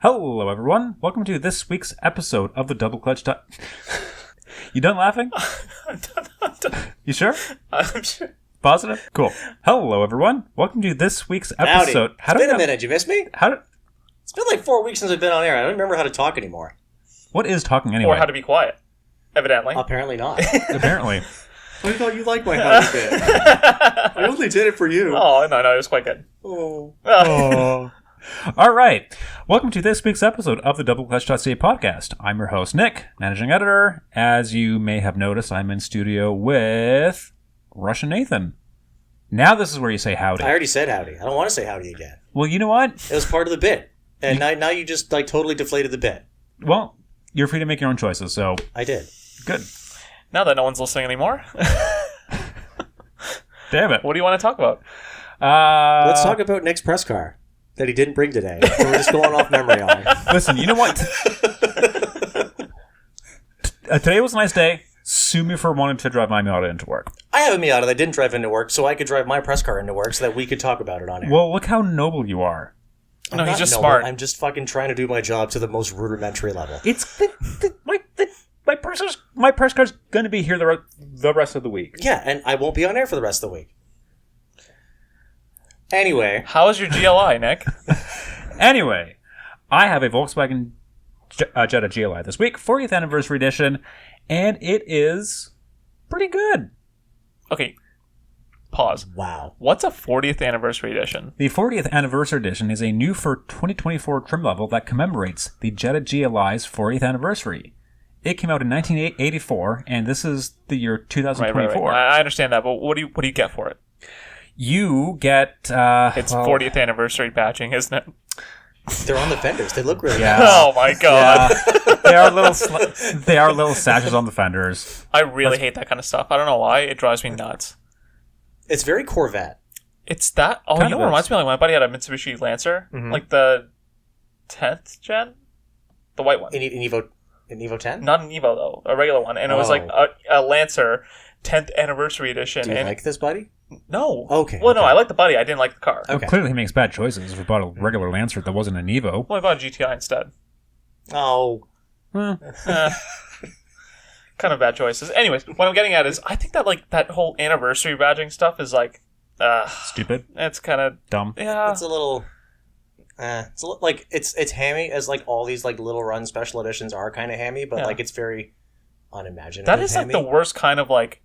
Hello, everyone. Welcome to this week's episode of the Double Clutch. You done laughing? I'm done. You sure? I'm sure. Positive? Cool. Hello, everyone. Welcome to this week's episode. Howdy. It's been a minute. Did you miss me? How? It's been like 4 weeks since I've been on air. I don't remember how to talk anymore. What is talking anyway? Or how to be quiet. Evidently. Apparently not. Apparently. I thought you liked my howdy bit. I only did it for you. Oh, no, it was quite good. Oh. All right. Welcome to this week's episode of the DoubleClutch.ca podcast. I'm your host, Nick, managing editor. As you may have noticed, I'm in studio with Russian Nathan. Now this is where you say howdy. I already said howdy. I don't want to say howdy again. Well, you know what? It was part of the bit. And now you just like totally deflated the bit. Well, you're free to make your own choices, so... I did. Good. Now that no one's listening anymore. Damn it. What do you want to talk about? Let's talk about Nick's press car that he didn't bring today. So we're just going off memory on it. Listen, you know what? Today was a nice day. Sue me for wanting to drive my Miata into work. I have a Miata that didn't drive into work, so I could drive my press car into work so that we could talk about it on air. Well, look how noble you are. No, he's just smart. I'm just fucking trying to do my job to the most rudimentary level. It's my press car's going to be here the rest of the week. Yeah, and I won't be on air for the rest of the week. Anyway. How is your GLI, Nick? Anyway, I have a Volkswagen Jetta GLI this week, 40th anniversary edition, and it is pretty good. Okay, pause. Wow. What's a 40th anniversary edition? The 40th anniversary edition is a new for 2024 trim level that commemorates the Jetta GLI's 40th anniversary. It came out in 1984, and this is the year 2024. Right. I understand that, but what do you get for it? You get... It's 40th anniversary badging, isn't it? They're on the fenders. They look really Yeah. nice. Oh my god. Yeah. They are little sashes on the fenders. I really hate that kind of stuff. I don't know why. It drives me nuts. It's very Corvette. It's that... Oh, Kind you know of what is. reminds me of? Like my buddy had a Mitsubishi Lancer. Like the 10th gen? The white one. An Evo 10? Not an Evo, though. A regular one. And it was like a Lancer 10th anniversary edition. Do you and like this, buddy? No. Okay. Well, no, I like the body. I didn't like the car. Okay. Clearly he makes bad choices if he bought a regular Lancer that wasn't an Evo. Well, I bought a GTI instead. Oh. Kind of bad choices. Anyways, what I'm getting at is I think that like that whole anniversary badging stuff is like... Stupid. It's kind of... Dumb. Yeah. It's a little... like it's hammy as like all these like little run special editions are kind of hammy, but like it's very unimaginative. That is hammy. like the worst kind of like...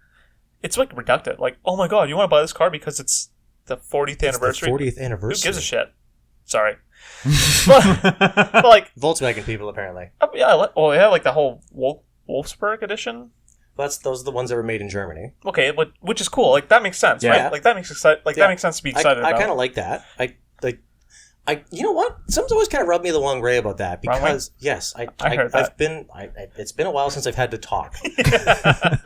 It's like reductive. Like, oh my god, you want to buy this car because it's the 40th anniversary? It's the 40th anniversary. Who gives a shit? Sorry. but like... Volkswagen people, apparently. Yeah, well, they have like the whole Wolfsburg edition. Those are the ones that were made in Germany. Okay, which is cool. Like that makes sense, Yeah. right? Like that makes that makes sense to be excited I about. kind of like that. You know what? Something's always kind of rubbed me the wrong way about that because yes, I heard that. It's been a while since I've had to talk.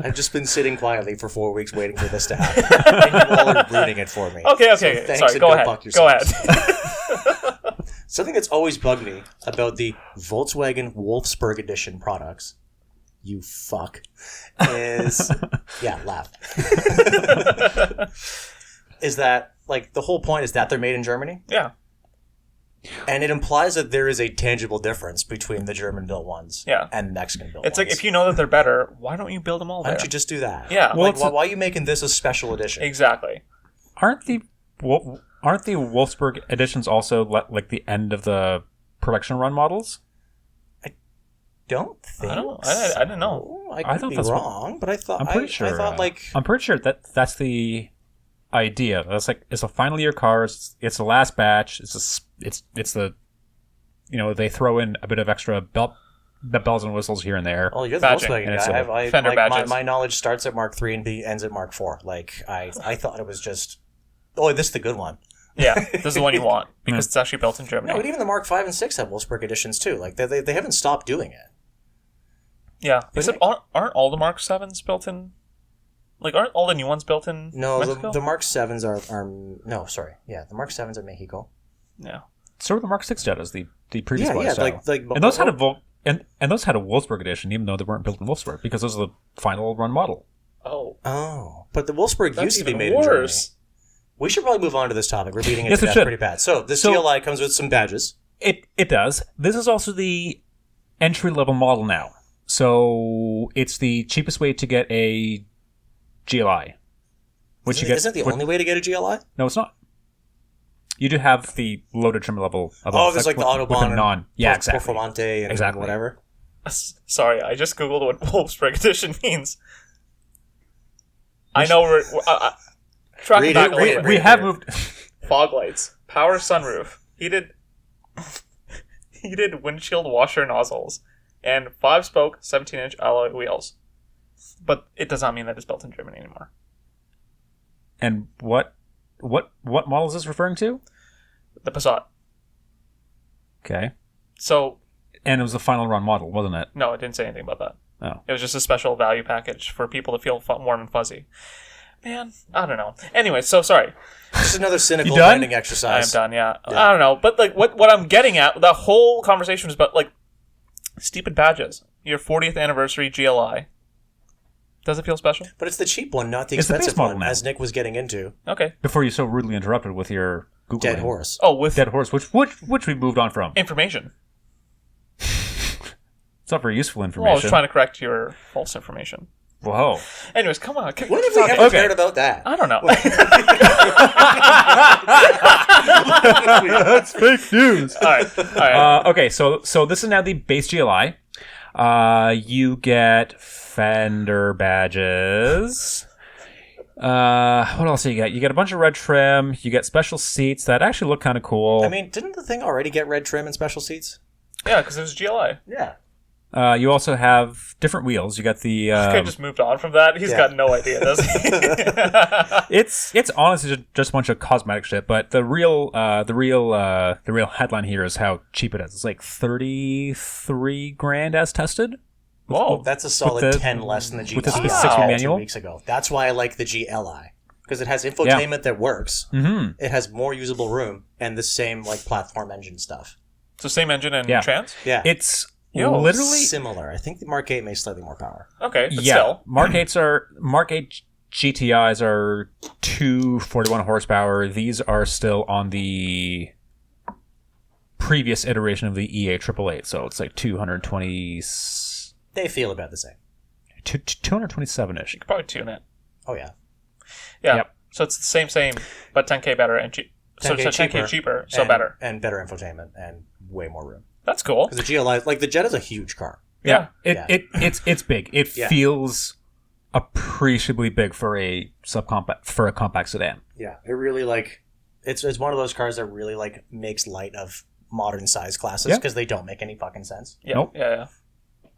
I've just been sitting quietly for 4 weeks waiting for this to happen, and you all are rooting it for me. Okay. So thanks Sorry, and go ahead. fuck Go yourselves. ahead. Something that's always bugged me about the Volkswagen Wolfsburg edition products, you fuck, is laugh. Is that like the whole point is that they're made in Germany? Yeah. And it implies that there is a tangible difference between the German-built ones and the Mexican-built ones. It's like if you know that they're better, why don't you build them all why there? don't you just do that? Yeah. Well, why are you making this a special edition? Exactly. Aren't the Wolfsburg editions also like the end of the production run models? Don't think. I didn't know. I could be wrong, but I thought. I'm pretty sure. I thought I'm pretty sure that's the idea. That's like it's a final year car. It's the last batch. It's the they throw in a bit of extra bells and whistles here and there. Oh, you're the Badging. Volkswagen guy. Fender badges. My knowledge starts at Mark 3 and ends at Mark 4. Like I thought it was just. Oh, this is the good one. Yeah, this is the one you want because it's actually built in Germany. No, but even the Mark 5 and 6 have Wolfsburg editions too. Like they haven't stopped doing it. Yeah, except aren't all the Mark 7s built in? Like, aren't all the new ones built in Mexico? the Mark 7s are no, sorry. Yeah, the Mark 7s are Mexico. Yeah. So were the Mark 6 Jettas, the previous lifestyle. like and those had and those had a Wolfsburg edition, even though they weren't built in Wolfsburg, because those are the final run model. Oh. But the Wolfsburg That's used to be even made worse. in Germany. We should probably move on to this topic. We're beating it Yes, to we death should. pretty bad. So this So- GLI comes with some badges. It does. This is also the entry-level model now. So it's the cheapest way to get a GLI. Isn't the only way to get a GLI? No, it's not. You do have the loaded trim level. There's like the Autobahn and exactly. Performante and exactly. whatever. Sorry, I just googled what Wolfsburg Edition means. I know we're tracking back a little bit. We have moved. Fog lights, power sunroof, heated windshield washer nozzles, and 5-spoke 17-inch alloy wheels. But it does not mean that it's built in Germany anymore. And what model is this referring to? The Passat. Okay. So. And it was the final run model, wasn't it? No, it didn't say anything about that. Oh. It was just a special value package for people to feel warm and fuzzy. Man, I don't know. Anyway, so sorry. Just another cynical branding exercise. I am done, yeah. I don't know. But like what I'm getting at, the whole conversation is about like stupid badges. Your 40th anniversary GLI. Does it feel special? But it's the cheap one, not the expensive one, now. as Nick was getting into. Okay. Before you so rudely interrupted with your Googling. Dead horse. Oh, with Dead horse, which we moved on from. Information. It's not very useful information. Well, I was trying to correct your false information. Whoa. Anyways, come on. When have we ever cared about that? I don't know. That's fake news. All right. Okay, so this is now the base GLI. You get fender badges. What else do you get? You get a bunch of red trim. You get special seats that actually look kind of cool. I mean, didn't the thing already get red trim and special seats? Yeah, because it was GLI. Yeah. You also have different wheels. You got the. This guy just moved on from that. He's got no idea, does he? It's honestly just a bunch of cosmetic shit. But the real headline here is how cheap it is. It's like $33,000 as tested. Whoa, that's a solid 10 less than the GLI. With the 6-speed manual 2 weeks ago. That's why I like the GLI, because it has infotainment that works. Mm-hmm. It has more usable room and the same like platform engine stuff. So same engine and trans? Yeah, it's literally similar. I think the Mark 8 may slightly more power. Okay, but still. Mark 8 GTIs are 241 horsepower. These are still on the previous iteration of the EA888, so it's like 220. They feel about the same. 227-ish. You could probably tune it. Oh yeah. Yeah. Yep. So it's the same, but 10K better and so 10K cheaper, so better. And better infotainment and way more room. That's cool. Because the GLI, like the Jetta's a huge car. Yeah. It's big. It feels appreciably big for a compact sedan. Yeah. It really it's one of those cars that really makes light of modern size classes because they don't make any fucking sense. Yeah. Nope. Yeah.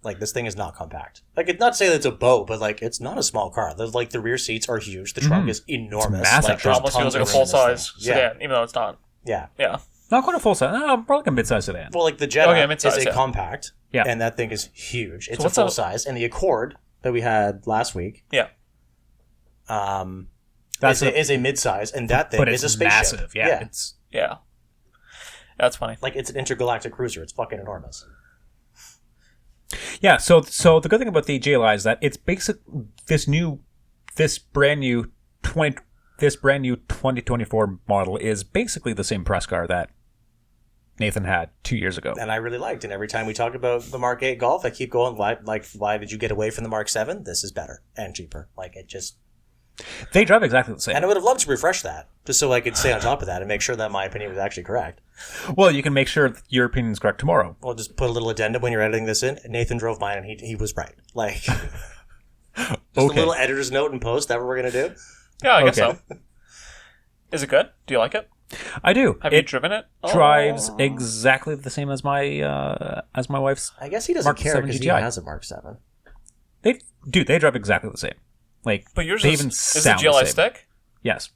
Like, this thing is not compact. Like, it's not to say that it's a boat, but it's not a small car. The rear seats are huge. The trunk is enormous. It's massive. It almost feels like a full size sedan, even though it's not. Yeah. Yeah. Not quite a full size. No, probably like a mid-size sedan. Well, the Jetta mid-size, is a compact. Yeah. And that thing is huge. It's a full size. And the Accord that we had last week. Yeah. Is a mid-size, and that thing is a spaceship. Massive. Yeah. Yeah. That's funny. It's an intergalactic cruiser. It's fucking enormous. Yeah, so the good thing about the GLI is that it's basic. This brand new 2024 model is basically the same press car that Nathan had 2 years ago. And I really liked. And every time we talk about the Mark 8 Golf, I keep going, why did you get away from the Mark 7? This is better and cheaper. They drive exactly the same. And I would have loved to refresh that, just so I could stay on top of that and make sure that my opinion was actually correct. Well, you can make sure your opinion is correct tomorrow. Well, just put a little addendum when you're editing this in. Nathan drove mine, and he was right. Just a little editor's note in post. That what we're going to do? Yeah, I guess so. Is it good? Do you like it? I do. Have you driven it? Drives exactly the same as my wife's. I guess he doesn't Mark care 7 because he GTI. has a Mark 7. They drive exactly the same. But yours they is even the sound GLI the same. stick? Yes.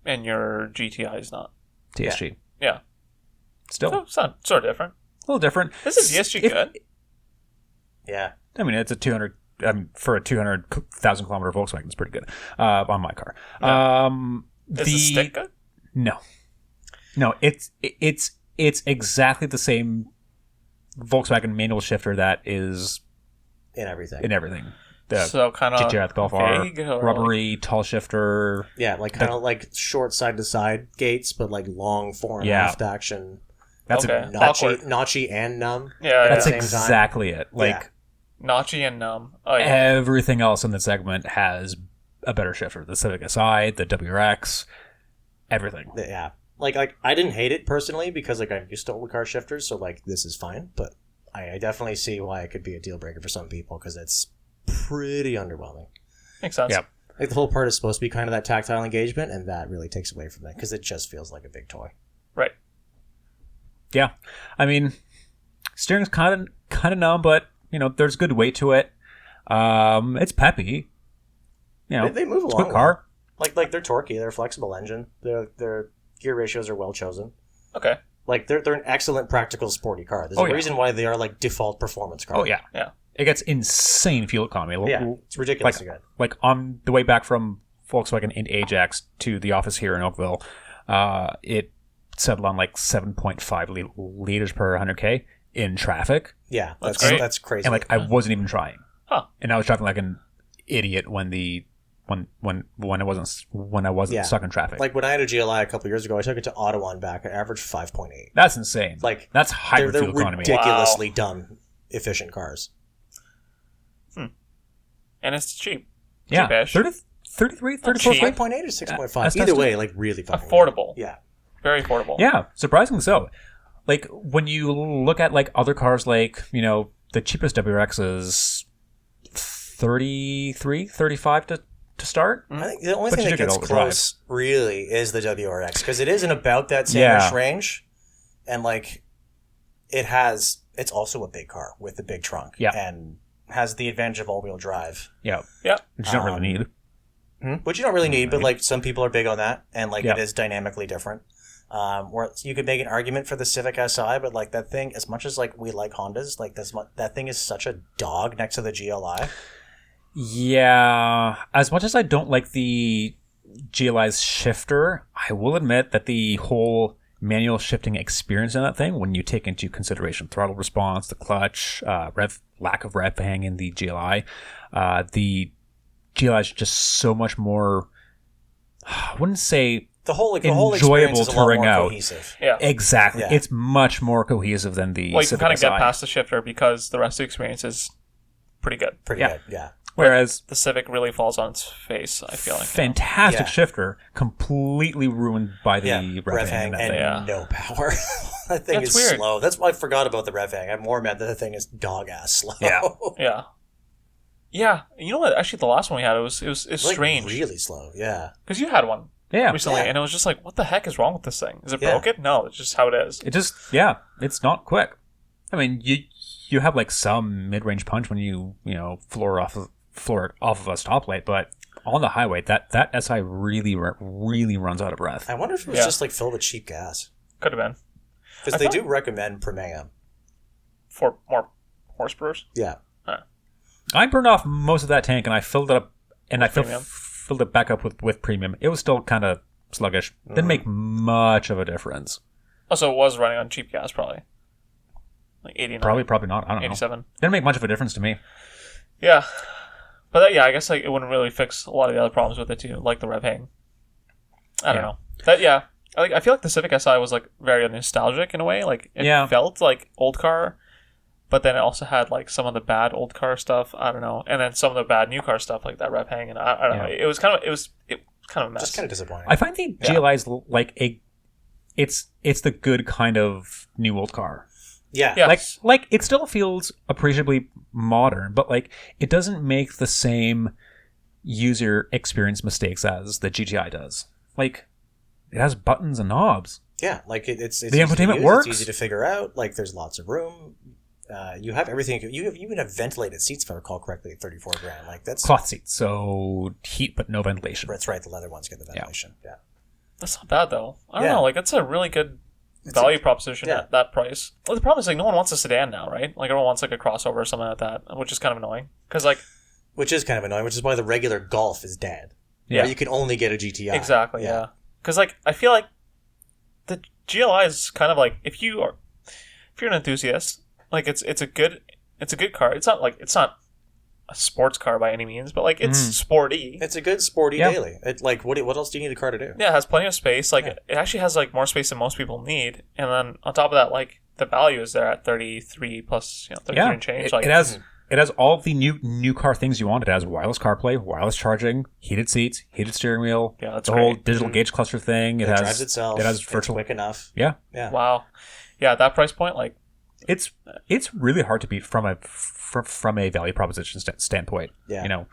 And your GTI is not. TSG. Yeah. Still. So it's not sort of different. A little different. Is the TSG good? Yeah. I mean, it's a 200... for a 200,000 kilometer Volkswagen, it's pretty good on my car. Yeah. Is the stick good? No, it's exactly the same Volkswagen manual shifter that is in everything. So kind of GTI Golf R, vague or rubbery, tall shifter. Yeah, kind of short side to side gates, but long fore and aft action. That's Okay. Notchy, Awkward. notchy and numb. Yeah, that's Same time. exactly it. Like Notchy and numb. Oh yeah. everything else in the segment has a better shifter. The Civic Si, the WRX, everything. Yeah. Like I didn't hate it personally because like I'm used to old car shifters, so like this is fine. But I definitely see why it could be a deal breaker for some people because it's pretty underwhelming. Makes sense. Yep. Like the whole part is supposed to be kind of that tactile engagement, and that really takes away from that because it just feels like a big toy. Right. Yeah, I mean, steering's kind of numb, but you know, there's good weight to it. It's peppy. You know, They move it's a along. quick car. Like they're torquey, they're a flexible engine. Their gear ratios are well chosen. Okay. Like they're an excellent practical sporty car. There's Oh, a yeah. reason why they are like default performance cars. Oh yeah, Yeah. It gets insane fuel economy. Yeah, it's ridiculously good. Like on the way back from Volkswagen in Ajax to the office here in Oakville, it settled on like 7.5 liters per 100k in traffic, Yeah, That's that's great. that's crazy. and like I wasn't even trying, Huh. and I was driving like an idiot when I wasn't Yeah. stuck in traffic. Like when I had a GLI a couple years ago, I took it to Ottawa and back. I averaged 5.8. That's insane. Like that's They're, hybrid they're fuel economy. ridiculously dumb, efficient cars. And it's cheap. Yeah, Cheap-ish. 33, 34 cheap. plate. 5.8 or 6.5. that's Either still- way, like really fucking Affordable. good. Yeah. Very affordable. Yeah, surprisingly so. Like when you look at like other cars, like you know the cheapest WRX is 33, 35 to start. I think the only But thing you that do get gets all the drive. close really is the WRX because it is in about that same Yeah. range, and like it's also a big car with a big trunk, Yeah. and has the advantage of all-wheel drive, Yeah, Yeah. which you don't really need. which you don't really need, but like some people are big on that, and like Yeah. it is dynamically different. Where you could make an argument for the Civic Si, but like that thing, as much as like we like Hondas, like that thing is such a dog next to the GLI. Yeah, as much as I don't like the GLI's shifter, I will admit that the whole manual shifting experience in that thing, when you take into consideration throttle response, the clutch, lack of rev hang in the GLI is just so much more. I wouldn't say The whole Enjoyable experience is a lot touring more out. cohesive. Yeah. exactly. Yeah. It's much more cohesive than the Well, you can Civic kind of get Si. past the shifter because the rest of the experience is pretty good. Pretty Yeah. good, yeah. Whereas The Civic really falls on its face, I feel like. fantastic Yeah. shifter, completely ruined by the Yeah, rev hang in that and thing. Yeah. no power. That thing That's is weird. slow. That's why I forgot about the rev hang. I'm more mad that the thing is dog ass slow. Yeah. Yeah. Yeah. You know what? Actually, the last one we had, it was Like, strange. really slow. Yeah. Because you had one Yeah, recently, Yeah. and it was just like, what the heck is wrong with this thing? Is it Yeah. broken? No, it's just how it is. it just it's not quick. I mean, you have like some mid-range punch when you floor it off of a stoplight, but on the highway, that SI really runs out of breath. I wonder if it was Yeah. just like filled with cheap gas. Could have been. Because I they thought- do recommend per mayhem. For more horsepowers. Yeah. I burned off most of that tank, and I filled it up, and I Premium? filled it back up with premium. It was still kind of sluggish. Didn't make much of a difference. Also, it was running on cheap gas, probably. Like 89. Probably not. I don't know. 87. Didn't make much of a difference to me. Yeah. But I guess like it wouldn't really fix a lot of the other problems with it too, like the rev hang. I don't know. I feel like the Civic Si was like very nostalgic in a way. Like it Yeah. felt like old car, but then it also had like some of the bad old car stuff. I don't know, and then some of the bad new car stuff like that rev hang, and I don't know. Yeah. It was kind of a mess. Just kind of disappointing. I find the Yeah. GLI is like it's the good kind of new old car. yeah. Yeah. Like it still feels appreciably modern, but like it doesn't make the same user experience mistakes as the GTI does. Like it has buttons and knobs. Yeah, like it's The easy to infotainment use, works. It's easy to figure out. Like there's lots of room. You have everything. You even have ventilated seats, if I recall correctly, at $34,000. Like that's Cloth seats, so heat but no ventilation. that's right. The leather ones get the ventilation. Yeah. That's not bad though. I don't Yeah. know. Like that's a really good value proposition yeah. at that price. Well, the problem is like no one wants a sedan now, right? Like everyone wants like a crossover or something like that, which is kind of annoying. Because like Which is kind of annoying. Which is why the regular Golf is dead. Yeah. You can only get a GTI. exactly, yeah. Because like I feel like the GLI is kind of like if you're an enthusiast, like it's a good car. It's not a a sports car by any means, but like it's sporty. It's a good sporty daily. It, like what else do you need a car to do? Yeah, it has plenty of space. Like it actually has like more space than most people need. And then on top of that, like the value is there at 33 plus, 33 and change. It has all the new car things you want. It has wireless CarPlay, wireless charging, heated seats, heated steering wheel. Yeah, that's the whole digital gauge cluster thing. It drives itself. It has virtual. It's quick enough. Yeah. Wow. Yeah, at that price point, like it's really hard to beat from a value proposition standpoint. Yeah. You know.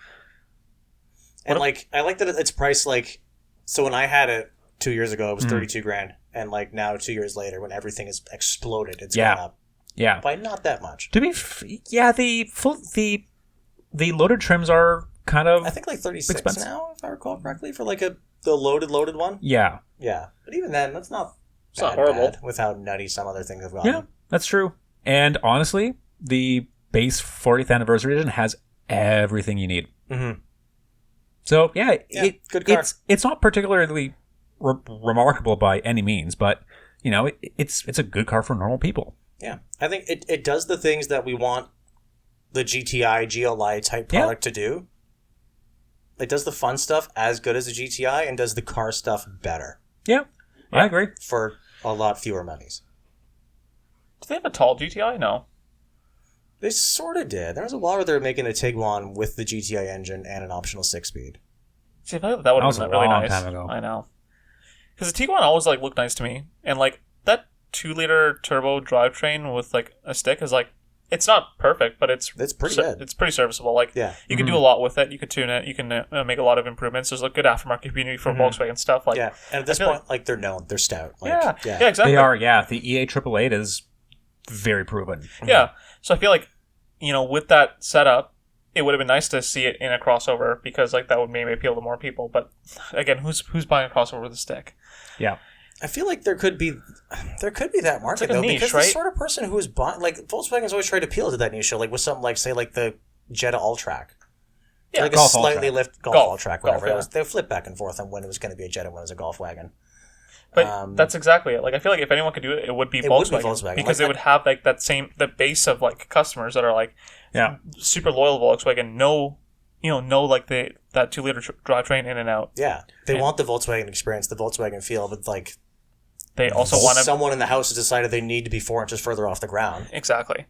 And like I like that it's priced like, so when I had it 2 years ago, it was 32 grand, and like now 2 years later, when everything has exploded, it's gone up. Yeah, by not that much. To be, the loaded trims are kind of. I think like 36 expensive now, if I recall correctly, for like the loaded one. Yeah, but even then, that's not. It's not horrible. With how nutty some other things have gone. Yeah, that's true. And honestly, the base 40th anniversary edition has everything you need. Mm-hmm. So good car. It's not particularly remarkable by any means, but it's a good car for normal people. Yeah, I think it does the things that we want the GTI, GLI type product to do. It does the fun stuff as good as the GTI and does the car stuff better. Yeah, I agree. For a lot fewer monies. Do they have a tall GTI? No. They sort of did. There was a while where they were making a Tiguan with the GTI engine and an optional 6-speed. See, that would have been really nice. Time ago. I know. Because the Tiguan always like looked nice to me. And like that 2-liter turbo drivetrain with like a stick is like, it's not perfect, but it's pretty good. It's pretty serviceable. Like you can do a lot with it. You can tune it. You can make a lot of improvements. There's a good aftermarket community for Volkswagen stuff. Like and at this point, like they're known, they're stout. Like, yeah, exactly. They are. Yeah, the EA888 is very proven. Yeah, so I feel like with that setup, it would have been nice to see it in a crossover because like that would maybe appeal to more people. But again, who's buying a crossover with a stick? Yeah. I feel like there could be that market like though, niche, because right? the sort of person who is buying, like Volkswagen's always tried to appeal to that niche, like with something like say like the Jetta All-Track, like Golf a slightly All-Track. lift Golf All-Track, whatever. Golf, They flip back and forth on when it was going to be a Jetta, when it was a Golf wagon. But that's exactly it. Like I feel like if anyone could do it, it would be Volkswagen because they would have like the base of like customers that are like super loyal to Volkswagen. Know like that 2-liter drivetrain in and out. Yeah, they want the Volkswagen experience, the Volkswagen feel, but like. They also want someone in the house has decided they need to be 4 inches further off the ground. Exactly.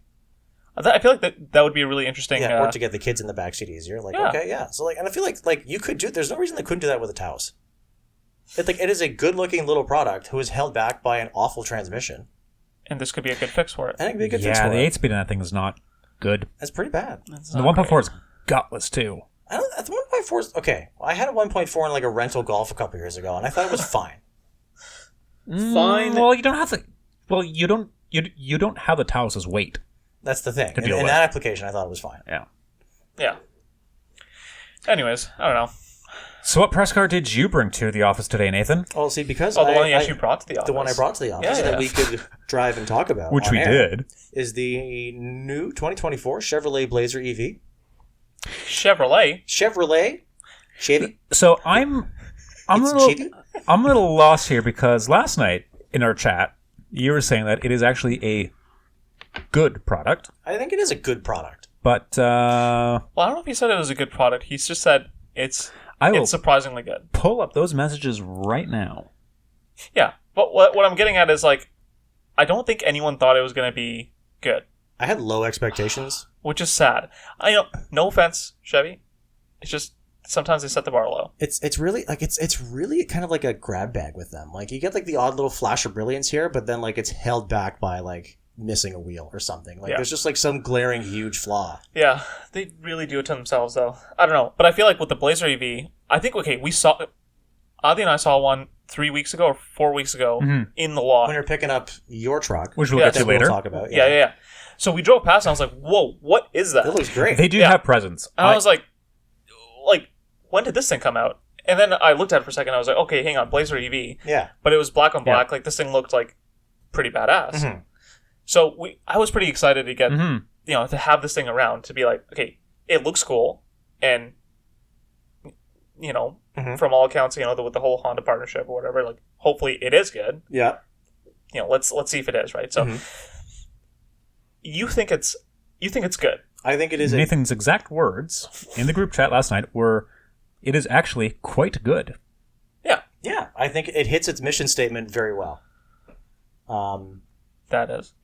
I feel like that would be a really interesting. Yeah, or to get the kids in the backseat easier. Like, okay, yeah. So like, and I feel like you could do. There's no reason they couldn't do that with a Taos. It is a good-looking little product who is held back by an awful transmission. And this could be a good fix for it. I think it'd be a good fix for it. Yeah, the 8-speed in that thing is not good. That's pretty bad. The 1.4 is gutless too. The 1.4 is okay. I had a 1.4 in like a rental Golf a couple years ago, and I thought it was fine. Fine. Well, you don't have the. Well, you don't have the Taos' weight. That's the thing. In that application, I thought it was fine. Yeah. Yeah. Anyways, I don't know. So, what press car did you bring to the office today, Nathan? Oh, see, because the one you actually brought to the office. The one I brought to the office that we could drive and talk about, which we did, is the new 2024 Chevrolet Blazer EV. Chevy. So I'm a little lost here because last night in our chat you were saying that it is actually a good product. I think it is a good product. But well, I don't know if he said it was a good product. He's just said it's surprisingly good. Pull up those messages right now. Yeah, but what I'm getting at is like I don't think anyone thought it was going to be good. I had low expectations, which is sad. No offense, Chevy. It's just sometimes they set the bar low. It's really like it's really kind of like a grab bag with them. Like you get like the odd little flash of brilliance here, but then like it's held back by like missing a wheel or something. Like there's just like some glaring huge flaw. Yeah, they really do it to themselves though. I don't know, but I feel like with the Blazer EV, I think we saw Adi and I saw one 3 weeks ago or 4 weeks ago in the lot when you're picking up your truck, which we'll get to later. We'll talk about. Yeah. So we drove past and I was like, "Whoa, what is that?" It looks great. They do have presence. And I was like, when did this thing come out? And then I looked at it for a second. I was like, okay, hang on, Blazer EV. Yeah. But it was black on black. Like this thing looked like pretty badass. Mm-hmm. So I was pretty excited to get to have this thing around to be like, okay, it looks cool, and from all accounts, with the whole Honda partnership or whatever, like hopefully it is good. Yeah. Let's see if it is right. So you think it's good. I think it is. Nathan's exact words in the group chat last night were, "It is actually quite good." Yeah, I think it hits its mission statement very well. That is.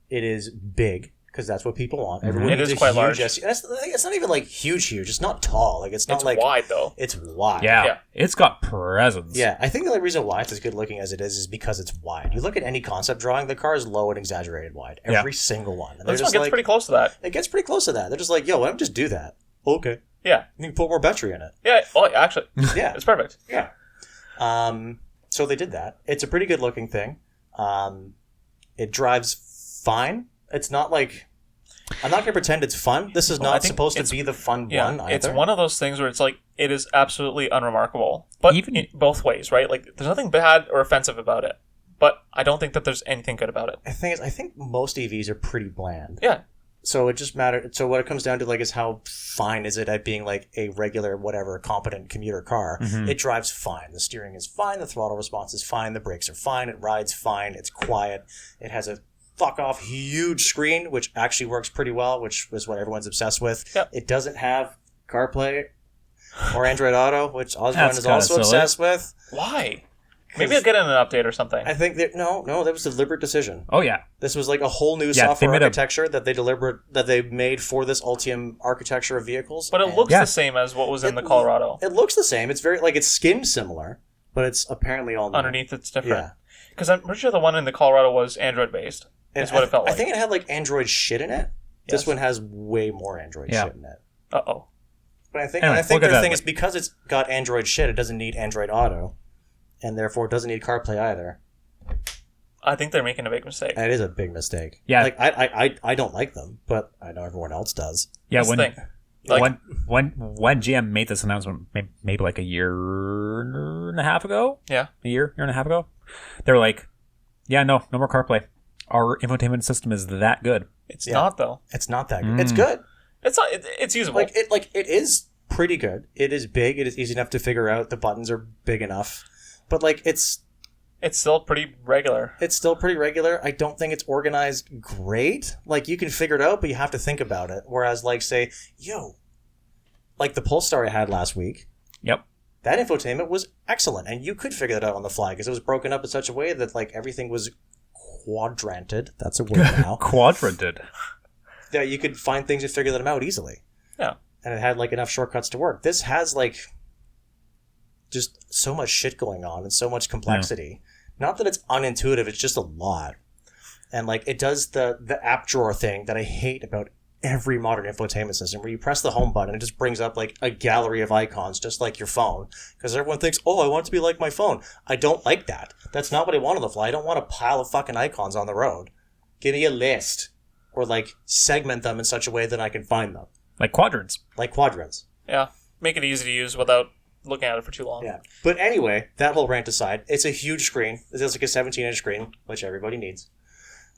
It is big because that's what people want. Mhm. Everyone It needs is a quite huge large. SUV. It's not even like huge. It's not tall. Like it's not It's like wide, though. It's wide. Yeah, it's got presence. Yeah, I think the only reason why it's as good looking as it is because it's wide. You look at any concept drawing, the car is low and exaggerated wide. Every single one. And This one gets pretty close to that. It gets pretty close to that. They're just like, yo, why don't we just do that? Okay. Yeah. You can put more battery in it. Yeah. Oh, actually. Yeah. It's perfect. Yeah. So they did that. It's a pretty good looking thing. It drives fine. It's not like... I'm not going to pretend it's fun. This is not supposed to be the fun one either. It's one of those things where it's like, it is absolutely unremarkable. But Even in both ways, right? Like, there's nothing bad or offensive about it. But I don't think that there's anything good about it. I think most EVs are pretty bland. Yeah. So it just matters. So what it comes down to, like, is how fine is it at being like a regular, whatever, competent commuter car? Mhm. It drives fine. The steering is fine. The throttle response is fine. The brakes are fine. It rides fine. It's quiet. It has a fuck off huge screen, which actually works pretty well, which was what everyone's obsessed with. Yep. It doesn't have CarPlay or Android Auto, which Osborne That's is kinda also silly. obsessed with. Why? Maybe I'll get in an update or something. I think that that was a deliberate decision. Oh yeah. This was like a whole new Yeah, software they made architecture that they made for this Ultium architecture of vehicles. But it And looks Yeah. the same as what was in the Colorado. It looks the same. It's very like it's skimmed similar, but it's apparently all new. Underneath, it's different. Yeah. Because I'm pretty sure the one in the Colorado was Android-based. And Is what it felt like. I think it had like Android shit in it. This Yes. one has way more Android Yeah. shit in it. Uh-oh. But I think Anyway, their we'll get thing that is because it's got Android shit, it doesn't need Android Auto, and therefore it doesn't need CarPlay either. I think they're making a big mistake. That is a big mistake. Yeah. Like I don't like them, but I know everyone else does. Yeah, That's the thing. Like, when GM made this announcement, maybe like a year and a half ago, yeah. a year and a half ago, they were like, "Yeah, no more CarPlay. Our infotainment system is that good." It's Yeah. not, though. It's not that good. It's good. It's not. It's usable. It is pretty good. It is big. It is easy enough to figure out. The buttons are big enough, but like It's still pretty regular. it's still pretty regular. I don't think it's organized great. Like you can figure it out, but you have to think about it. Whereas like say, like the Polestar I had last week, Yep. that infotainment was excellent, and you could figure that out on the fly because it was broken up in such a way that like everything was quadranted. That's a word now. Quadranted. Yeah, you could find things and figure them out easily. Yeah. And it had like enough shortcuts to work. This has like just so much shit going on and so much complexity. Not that it's unintuitive, it's just a lot. And like it does the app drawer thing that I hate about every modern infotainment system, where you press the home button and it just brings up like a gallery of icons just like your phone, because everyone thinks, oh, I want it to be like my phone. I don't like that. That's not what I want on the fly. I don't want a pile of fucking icons on the road. Give me a list, or like segment them in such a way that I can find them, Like quadrants. like quadrants. Yeah. Make it easy to use without looking at it for too long. Yeah. But anyway, that whole rant aside, it's a huge screen. It's like a 17-inch screen, which everybody needs.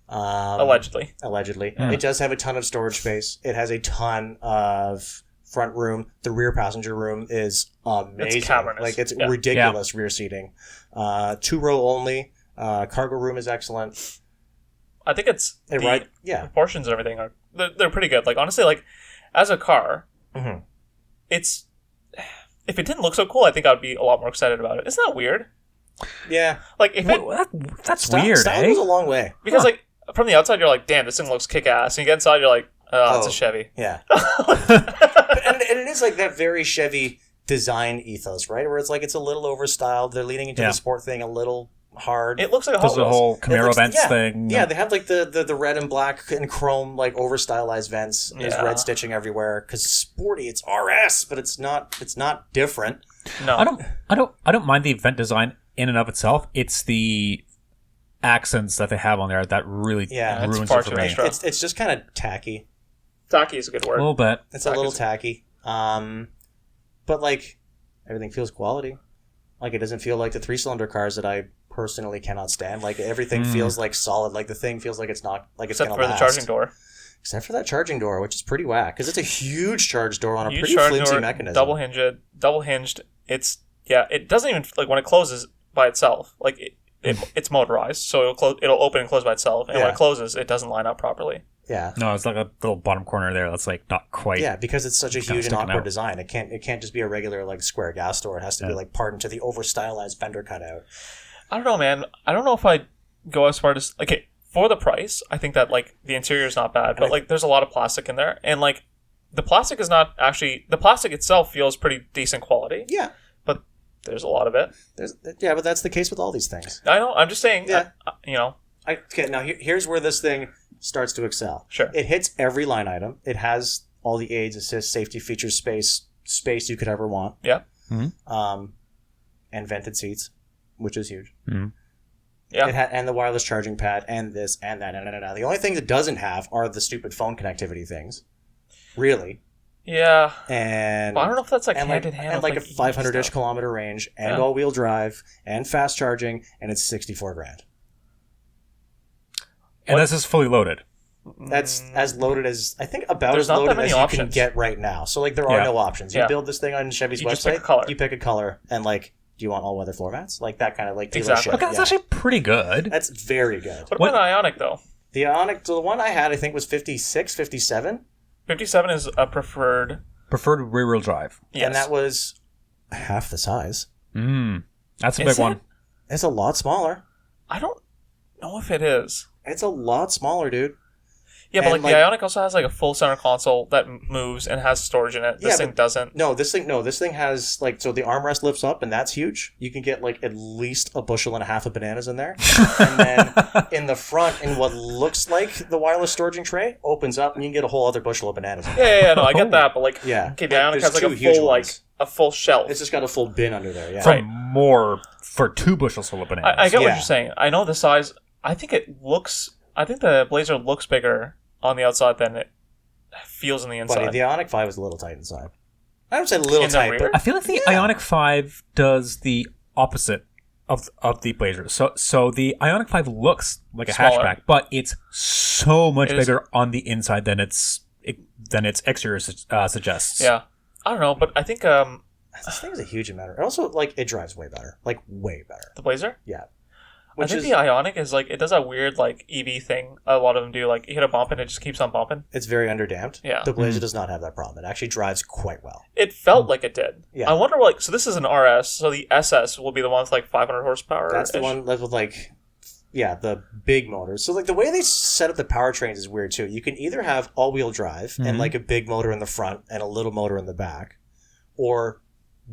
Allegedly. Mm. It does have a ton of storage space. It has a ton of front room. The rear passenger room is amazing. It's cavernous. Like it's Yeah. ridiculous rear seating. 2-row only. Cargo room is excellent. I think it's the proportions and everything are they're pretty good. Like honestly, like as a car, Mhm. it's if it didn't look so cool, I think I'd be a lot more excited about it. Isn't that weird? Yeah. Like if it That's weird, Style eh? goes a long way. because like from the outside you're like, damn, this thing looks kick ass, and you get inside you're like, oh, it's a Chevy. Yeah. and it is like that very Chevy design ethos, right? Where it's like it's a little overstyled. They're leaning into Yeah. the sport thing a little hard. It looks like a Does Hot the Wheels. whole Camaro looks- vents yeah. thing. Yeah, they have like the red and black and chrome like over stylized vents. There's Yeah. red stitching everywhere because sporty. It's RS, but it's not different. No, I don't mind the event design in and of itself. It's the accents that they have on there that really Yeah, it's ruins far it for too me. extra. It's just kind of tacky. Tacky is a good A word. little bit. It's a little Tacky's- tacky. But like everything feels quality. Like it doesn't feel like the 3-cylinder cars that I personally cannot stand. Like everything feels like solid. Like the thing feels like it's not like it's Except gonna for the last. charging door. Except for that charging door, which is pretty whack because it's a huge charge door on a Huge pretty charging flimsy door, mechanism. double hinged. It's it doesn't even like when it closes by itself. Like it's motorized, so it'll open and close by itself, and when Yeah. it closes, it doesn't line up properly. Yeah. No, it's like a little bottom corner there that's like not quite. Yeah, because it's such a Kinda huge and sticking awkward out. design. It can't just be a regular like square gas door. It has to be like part into the over stylized fender cutout. I don't know, man. I don't know if I'd go as far as okay for the price. I think that like the interior is not bad, but like there's a lot of plastic in there, and like the plastic is not actually the plastic itself feels pretty decent quality. Yeah. But there's a lot of it. But that's the case with all these things. I know. I'm just saying. Yeah. Okay, now here's where this thing starts to excel. Sure. It hits every line item. It has all the aids, assists, safety features, space you could ever want. Yeah. And vented seats, which is huge. Mm-hmm. Yeah. And the wireless charging pad, and this, and that, and that. The only thing it doesn't have are the stupid phone connectivity things. Really. Yeah. And But I don't know if that's like and hand in hand and with like a EV 500-ish stuff. kilometer range, and Yeah. all-wheel drive, and fast charging, and it's $64,000. And this is fully loaded. That's as loaded as I think about There's as not that loaded many as you can options. get right now. So like there are Yeah. no options. You Yeah. build this thing on Chevy's You website. just pick a color. You pick a color, and like, do you want all weather floor mats? Like that kind of like dealer Exactly. shit. Okay, that's Yeah. actually pretty good. That's very good. What about an Ioniq though? The Ioniq, so the one I had, I think was 56, 57, 57 is a preferred. Preferred rear-wheel drive. Yes. and that was half the size. That's a Is big one. it? It's a lot smaller. I don't know if it is. It's a lot smaller, dude. Yeah, but And, like the Ioniq also has like a full center console that moves and has storage in it. This Yeah, thing but- doesn't. No, this thing has like, so the armrest lifts up, and that's huge. You can get like at least a bushel and a half of bananas in there. And then in the front, in what looks like the wireless storage tray, opens up, and you can get a whole other bushel of bananas in there. Yeah, no, I get that, but like, Yeah. okay, the Like, Ioniq there's has like two a huge full ones. a full shelf. It's just got a full bin under there, yeah. Right. For 2 bushels full of bananas. I get what Yeah. you're saying. I know the size. I think the Blazer looks bigger on the outside than it feels on the inside. Buddy, the Ioniq 5 is a little tight inside. I would say a little In the tight, rear? but I feel like the Ioniq 5 does the opposite of the Blazer. So the Ioniq 5 looks like a Smaller. hatchback, but it's so much It is- bigger on the inside than its exterior suggests. Yeah, I don't know, but I think this thing is a huge amount. And also, like, it drives way better. Like, way better. the Blazer. Yeah. I think the Ioniq is like it does that weird like EV thing. A lot of them do. Like you hit a bump and it just keeps on bumping. It's very underdamped. Yeah. The Blazer does not have that problem. It actually drives quite well. It felt like it did. Yeah. I wonder like so this is an RS, so the SS will be the one with like 500 horsepower. That's the one that's with, like, yeah, the big motors. So, like, the way they set up the powertrains is weird, too. You can either have all-wheel drive and, like, a big motor in the front and a little motor in the back, or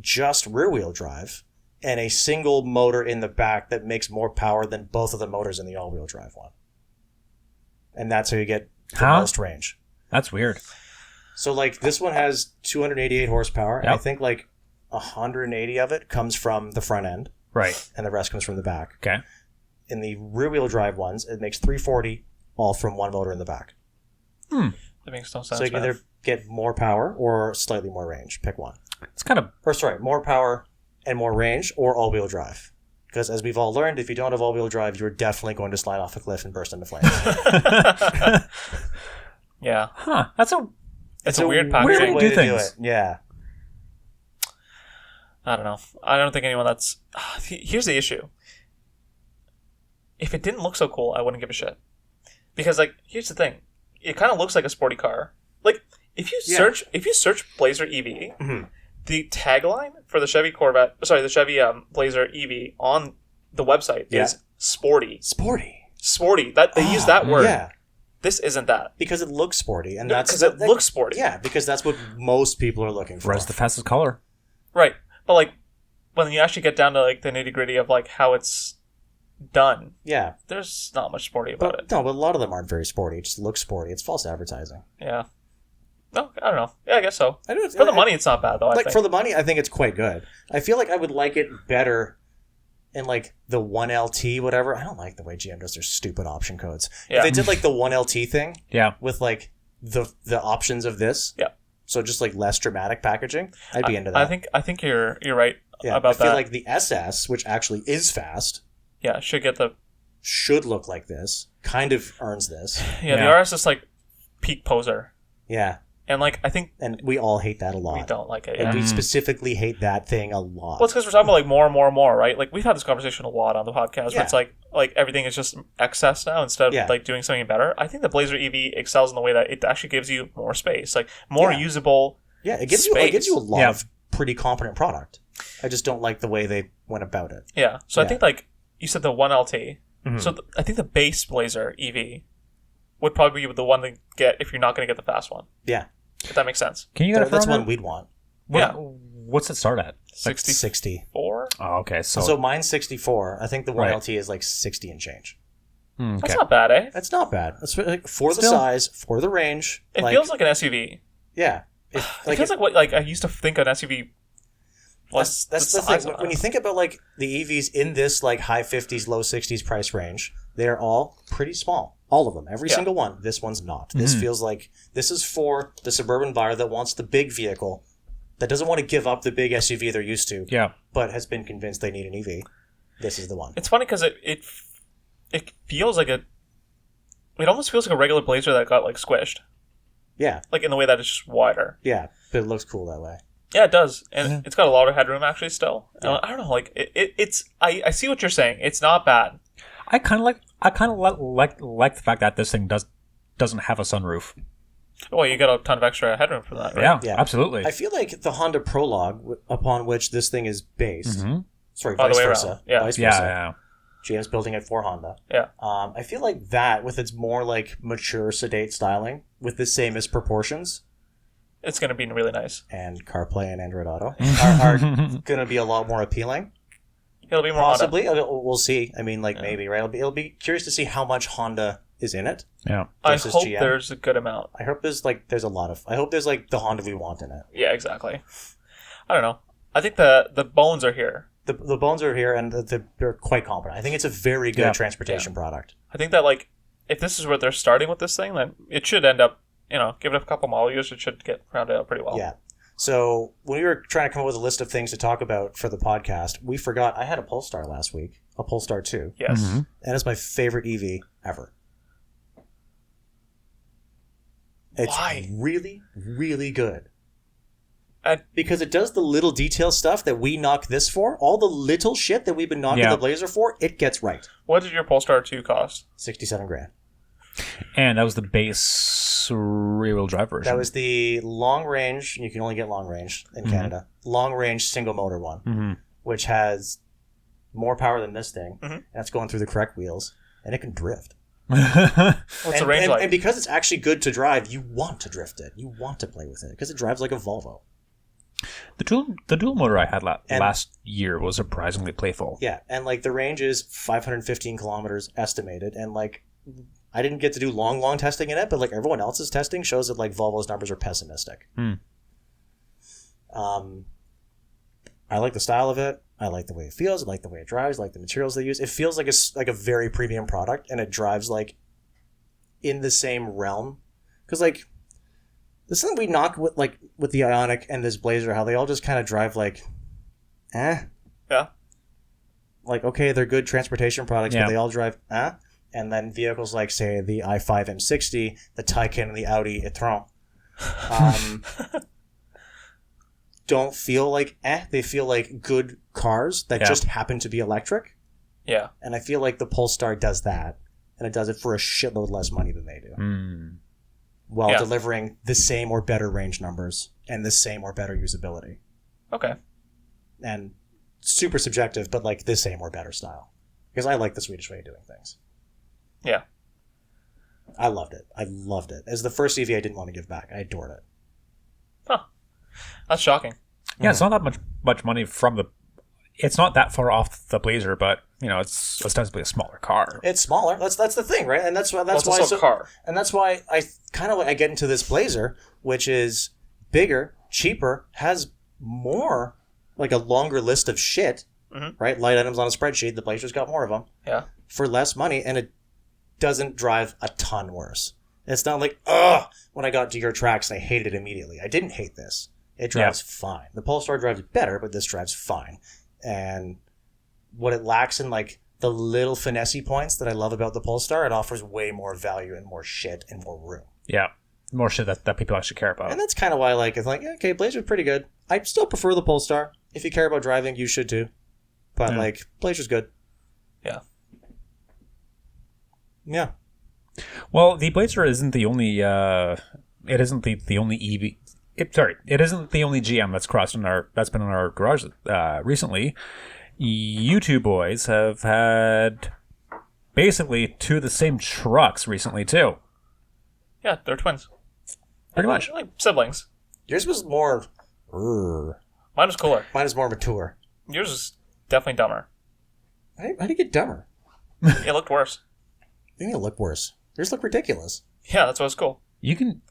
just rear-wheel drive and a single motor in the back that makes more power than both of the motors in the all-wheel drive one. And that's how you get the most range. That's weird. So, like, this one has 288 horsepower, and I Yep. think, like, 180 of it comes from the front end, Right. and the rest comes from the back. Okay. In the rear-wheel drive ones, it makes 340 all from one motor in the back. That makes no sense. So you can man. either get more power or slightly more range. Pick one. It's kind of Or sorry, more power and more range, or all-wheel drive. Because as we've all learned, if you don't have all-wheel drive, you're definitely going to slide off a cliff and burst into flames. yeah. That's a It's a weird weird packaging. way to do do things. it. Yeah. I don't know. I don't think anyone that's. Here's the issue. If it didn't look so cool, I wouldn't give a shit. Because like, here's the thing. It kind of looks like a sporty car. Like if you search Blazer EV, the tagline for the Chevy Blazer EV on the website is sporty. Sporty. That they use that word. Yeah. This isn't that. Because it looks sporty, and Because it looks sporty. Yeah, because that's what most people are looking for. red's the fastest color. Right. But like when you actually get down to like the nitty gritty of like how it's done, Yeah. there's not much sporty about it. But a lot of them aren't very sporty. It just looks sporty. It's false advertising. Yeah. No, I don't know. Yeah, I guess so. I do, For the money, it's not bad though. I Like, think. for the money, I think it's quite good. I feel like I would like it better in, like, the 1LT, whatever. I don't like the way GM does their stupid option codes. Yeah. If they did, like, the 1LT thing Yeah. with, like, the options of this. Yeah. So just, like, less dramatic packaging. I'd be into that. I think you're right yeah, about I feel that. like the SS, which actually is fast, Yeah, should get the should look like this. Kind of earns this. the Yeah. RS is like peak poser. Yeah. And like I think And we all hate that a lot. we don't like it. And Yeah. we specifically hate that thing a lot. Well, it's because we're talking about like more and more and more, right? Like we've had this conversation a lot on the podcast. Yeah. Where it's like everything is just excess now instead of Yeah. like doing something better. I think the Blazer EV excels in the way that it actually gives you more space, like more Yeah. usable. Yeah, it gives you a lot of pretty competent product. I just don't like the way they went about it. Yeah. So I Yeah. think like you said, the 1LT. Mhm. So I think the base Blazer EV would probably be the one to get if you're not going to get the fast one. Yeah, If that makes sense. Can you get that's a one we'd want. Yeah. What's it start at? 64. Oh, okay. So mine's 64. I think the Right. 1LT is like 60 and change. Okay. That's not bad, eh? That's not bad. That's like for the Still- size, for the range. It feels like an SUV. yeah. It feels like what I used to think an SUV. That's the size thing. of When you think about like the EVs in this like high 50s, low 60s price range, they're all pretty small. All of them. Every Yeah. single one. This one's not. This feels like this is for the suburban buyer that wants the big vehicle, that doesn't want to give up the big SUV they're used to, Yeah. but has been convinced they need an EV. This is the one. It's funny because it feels like it almost feels like a regular Blazer that got like squished, Yeah. like in the way that it's just wider. Yeah. But it looks cool that way. Yeah, it does, and it's got a lot of headroom actually still. And I don't know, like it's. I see what you're saying. It's not bad. I kind of like the fact that this thing doesn't have a sunroof. Well, you get a ton of extra headroom for that, right? Yeah, Yeah. absolutely. I feel like the Honda Prologue, upon which this thing is based, sorry, Other vice way versa. around. Yeah. Vice yeah, versa. yeah. GM's building it for Honda. Yeah. I feel like that, with its more like mature, sedate styling, with the samest proportions, It's going to be really nice. and CarPlay and Android Auto, are going to be a lot more appealing. It'll be more Honda. Possibly, we'll see. I mean, like maybe, right? It'll be curious to see how much Honda is in it. Yeah. I versus hope GM. there's a good amount. I hope there's a lot of. I hope there's like the Honda we want in it. Yeah, exactly. I don't know. I think the bones are here. The bones are here, and they're quite competent. I think it's a very good Yeah. transportation product. I think that like if this is where they're starting with this thing, then it should end up. Give it a couple model years, it should get rounded out pretty well. Yeah. So when we were trying to come up with a list of things to talk about for the podcast, we forgot I had a Polestar last week, a Polestar 2. Yes. Mm-hmm. And it's my favorite EV ever. It's Why? really, really good. And- Because it does the little detail stuff that we knock this for. All the little shit that we've been knocking Yeah. the Blazer for, it gets right. What did your Polestar 2 cost? 67 grand. And that was the base rear-wheel drive version. That was the long range, you can only get long range in Canada, long range single motor one, which has more power than this thing. Mhm. That's going through the correct wheels, and it can drift. What's the range like? And because it's actually good to drive, you want to drift it. You want to play with it because it drives like a Volvo. The dual motor I had And- last year was surprisingly playful. Yeah, and like the range is 515 kilometers estimated, and like I didn't get to do long testing in it, but like everyone else's testing shows that like Volvo's numbers are pessimistic. I like the style of it. I like the way it feels. I like the way it drives. I like the materials they use. It feels like a very premium product, and it drives like in the same realm. Because like this thing we knock with the Ioniq and this Blazer, how they all just kind of drive like, Yeah. like okay, they're good transportation products, Yeah. but they all drive And then vehicles like say the i5 M60, the Taycan, and the Audi e-tron. Don't feel like they feel like good cars that Yeah. just happen to be electric. Yeah. And I feel like the Polestar does that, and it does it for a shitload less money than they do, while Yeah. delivering the same or better range numbers and the same or better usability. Okay. And super subjective, but like the same or better style. Because I like the Swedish way of doing things. Yeah. I loved it. I loved it. As the first EV I didn't want to give back. I adored it. Huh. That's shocking. Yeah, it's not that much money from the. It's not that far off the Blazer, but it's ostensibly a smaller car. It's smaller. That's the thing, right? And that's why It's also a car. And that's why I kind of I get into this Blazer, which is bigger, cheaper, has more, like a longer list of shit, right? Light items on a spreadsheet. The Blazer's got more of them Yeah. for less money, and it doesn't drive a ton worse. It's not like when I got to your tracks and I hated it immediately. I didn't hate this. It drives fine. The Polestar drives better, but this drives fine. And what it lacks in like the little finessey points that I love about the Polestar, it offers way more value and more shit and more room. Yeah. more shit that people actually care about. And that's kind of why, like, it's like, okay, Blazer's pretty good. I still prefer the Polestar. If you care about driving, you should too. But, like, Blazer's good. Yeah. Yeah. Well, the Blazer isn't the only. It isn't the only EV. It isn't the only GM that's been in our garage recently. You two boys have had basically two of the same trucks recently too. Yeah, they're twins. Pretty much. Like siblings. Yours was more... Mine was cooler. Mine is more mature. Yours is definitely dumber. How do you get dumber? It looked worse. You need to look worse. Yours look ridiculous. Yeah, that's what's cool. You can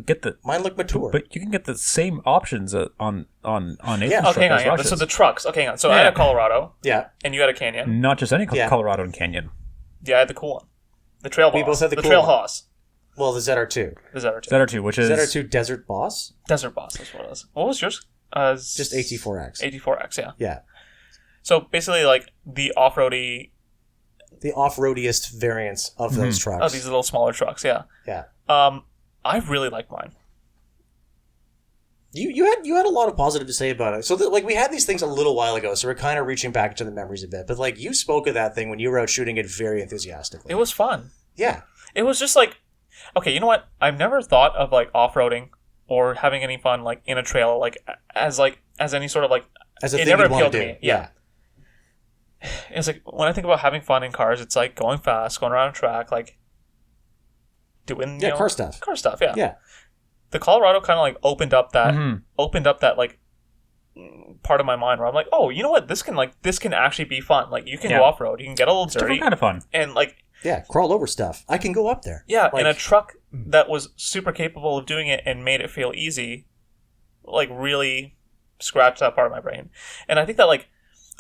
get the Mine look mature. but you can get the same options on Nathan's Yeah, truck Okay, hang as on. Yeah. Rush's. So the trucks. Okay, hang on. So I had a Colorado, Yeah. and you had a Canyon. Not just any Yeah. Colorado and Canyon. Yeah, I had the cool one. The Trail Boss. We both had the cool Trail one. Hoss. Well, the ZR2. The ZR2. ZR2, which is ZR2 Desert Boss? Desert Boss, that's what it was. What was yours? Just AT4X. AT4X, yeah. Yeah. So basically, like, the off-roady... The off-roadiest variants of those trucks. Oh, these little smaller trucks, yeah. Yeah. I really like mine. You had a lot of positive to say about it. So, like, we had these things a little while ago, so we're kind of reaching back into the memories a bit. But, like, you spoke of that thing when you were out shooting it very enthusiastically. It was fun. Yeah. It was just like... Okay, you know what? I've never thought of, like, off-roading or having any fun, like, in a trail, like, as any sort of, like... As a it thing never you'd want appealed to to do. me. Yeah. It's like, when I think about having fun in cars, it's like going fast, going around a track, like, doing, you know, car stuff. Car stuff, yeah. Yeah. The Colorado kind of, like, opened up that, like, part of my mind where I'm like, oh, you know what? This can actually be fun. Like, you can go off-road, you can get a little dirty. kind of fun. And, like... Yeah, crawl over stuff. I can go up there. Yeah, like, and a truck that was super capable of doing it and made it feel easy, like, really scratched that part of my brain. And I think that, like,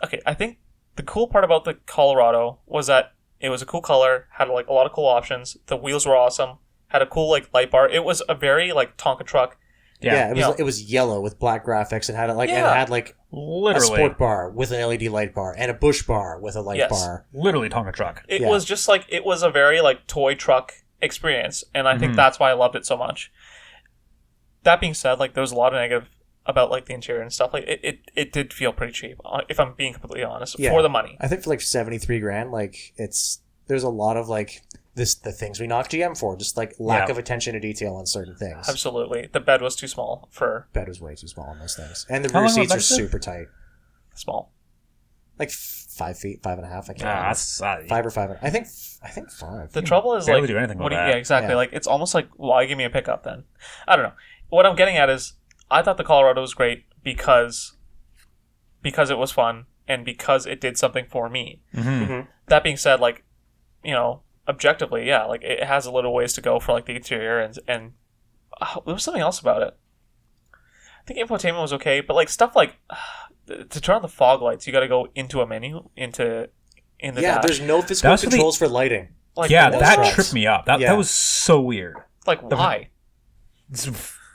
okay, I think the cool part about the Colorado was that it was a cool color, had, like, a lot of cool options. The wheels were awesome, had a cool, like, light bar. It was a very, like, Tonka truck. Yeah, Yeah, it was yellow with black graphics and had like literally a sport bar with an LED light bar and a bush bar with a light bar. literally Tonka truck. It was just, like, it was a very, like, toy truck experience, and I think that's why I loved it so much. That being said, like, there was a lot of negative about, like, the interior and stuff. Like, it did feel pretty cheap, if I'm being completely honest, for the money. I think for like $73,000, like there's a lot of like the things we knock GM for, just like lack of attention to detail on certain things. Absolutely. The bed was too small for... Bed was way too small on those things. And the How rear long seats was are that? super tight. Small. Like 5 feet, 5.5. I can't remember. That's 5 or 5. I think 5. The trouble is, barely like... do anything what with do you- that. Yeah, exactly. Yeah. Like, it's almost like, why give me a pickup then? I don't know. What I'm getting at is, I thought the Colorado was great because it was fun and because it did something for me. That being said, like, you know, objectively, yeah, like, it has a little ways to go for, like, the interior and there was something else about it. I think infotainment was okay, but, like, stuff like to turn on the fog lights, you got to go into a menu in the dash. There's no physical That's controls for lighting. Like, Yeah, what? that tripped me up. That Yeah. was so weird. Like, why? It's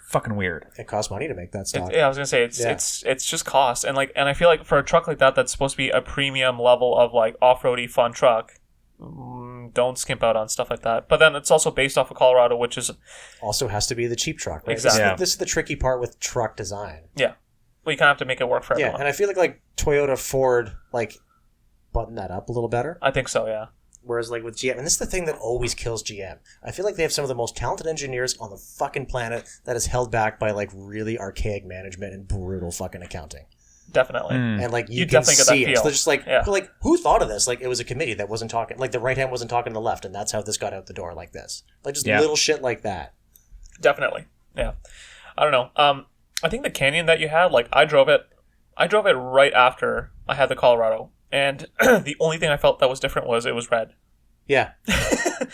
fucking weird. It costs money to make that stock. Yeah, I was gonna say it's just cost, and I feel like for a truck like that that's supposed to be a premium level of, like, off-roady fun truck, don't skimp out on stuff like that. But then it's also based off of Colorado, which is Also has to be the cheap truck, right? Exactly. Yeah. This is the tricky part with truck design. well, you kind of have to make it work for Yeah, everyone. and I feel like Toyota, Ford, like, button that up a little better. I think so, yeah. Whereas, like, with GM, and this is the thing that always kills GM. I feel like they have some of the most talented engineers on the fucking planet that is held back by, like, really archaic management and brutal fucking accounting. Definitely. And, like, you You can definitely get that see it. feel. So they're just like, Yeah. but, like, who thought of this? Like, it was a committee that wasn't talking, like, the right hand wasn't talking to the left, and that's how this got out the door like this. Like, just little shit like that. Definitely. Yeah. I don't know. I think the Canyon that you had, like, I drove it right after I had the Colorado, and the only thing I felt that was different was it was red. Yeah.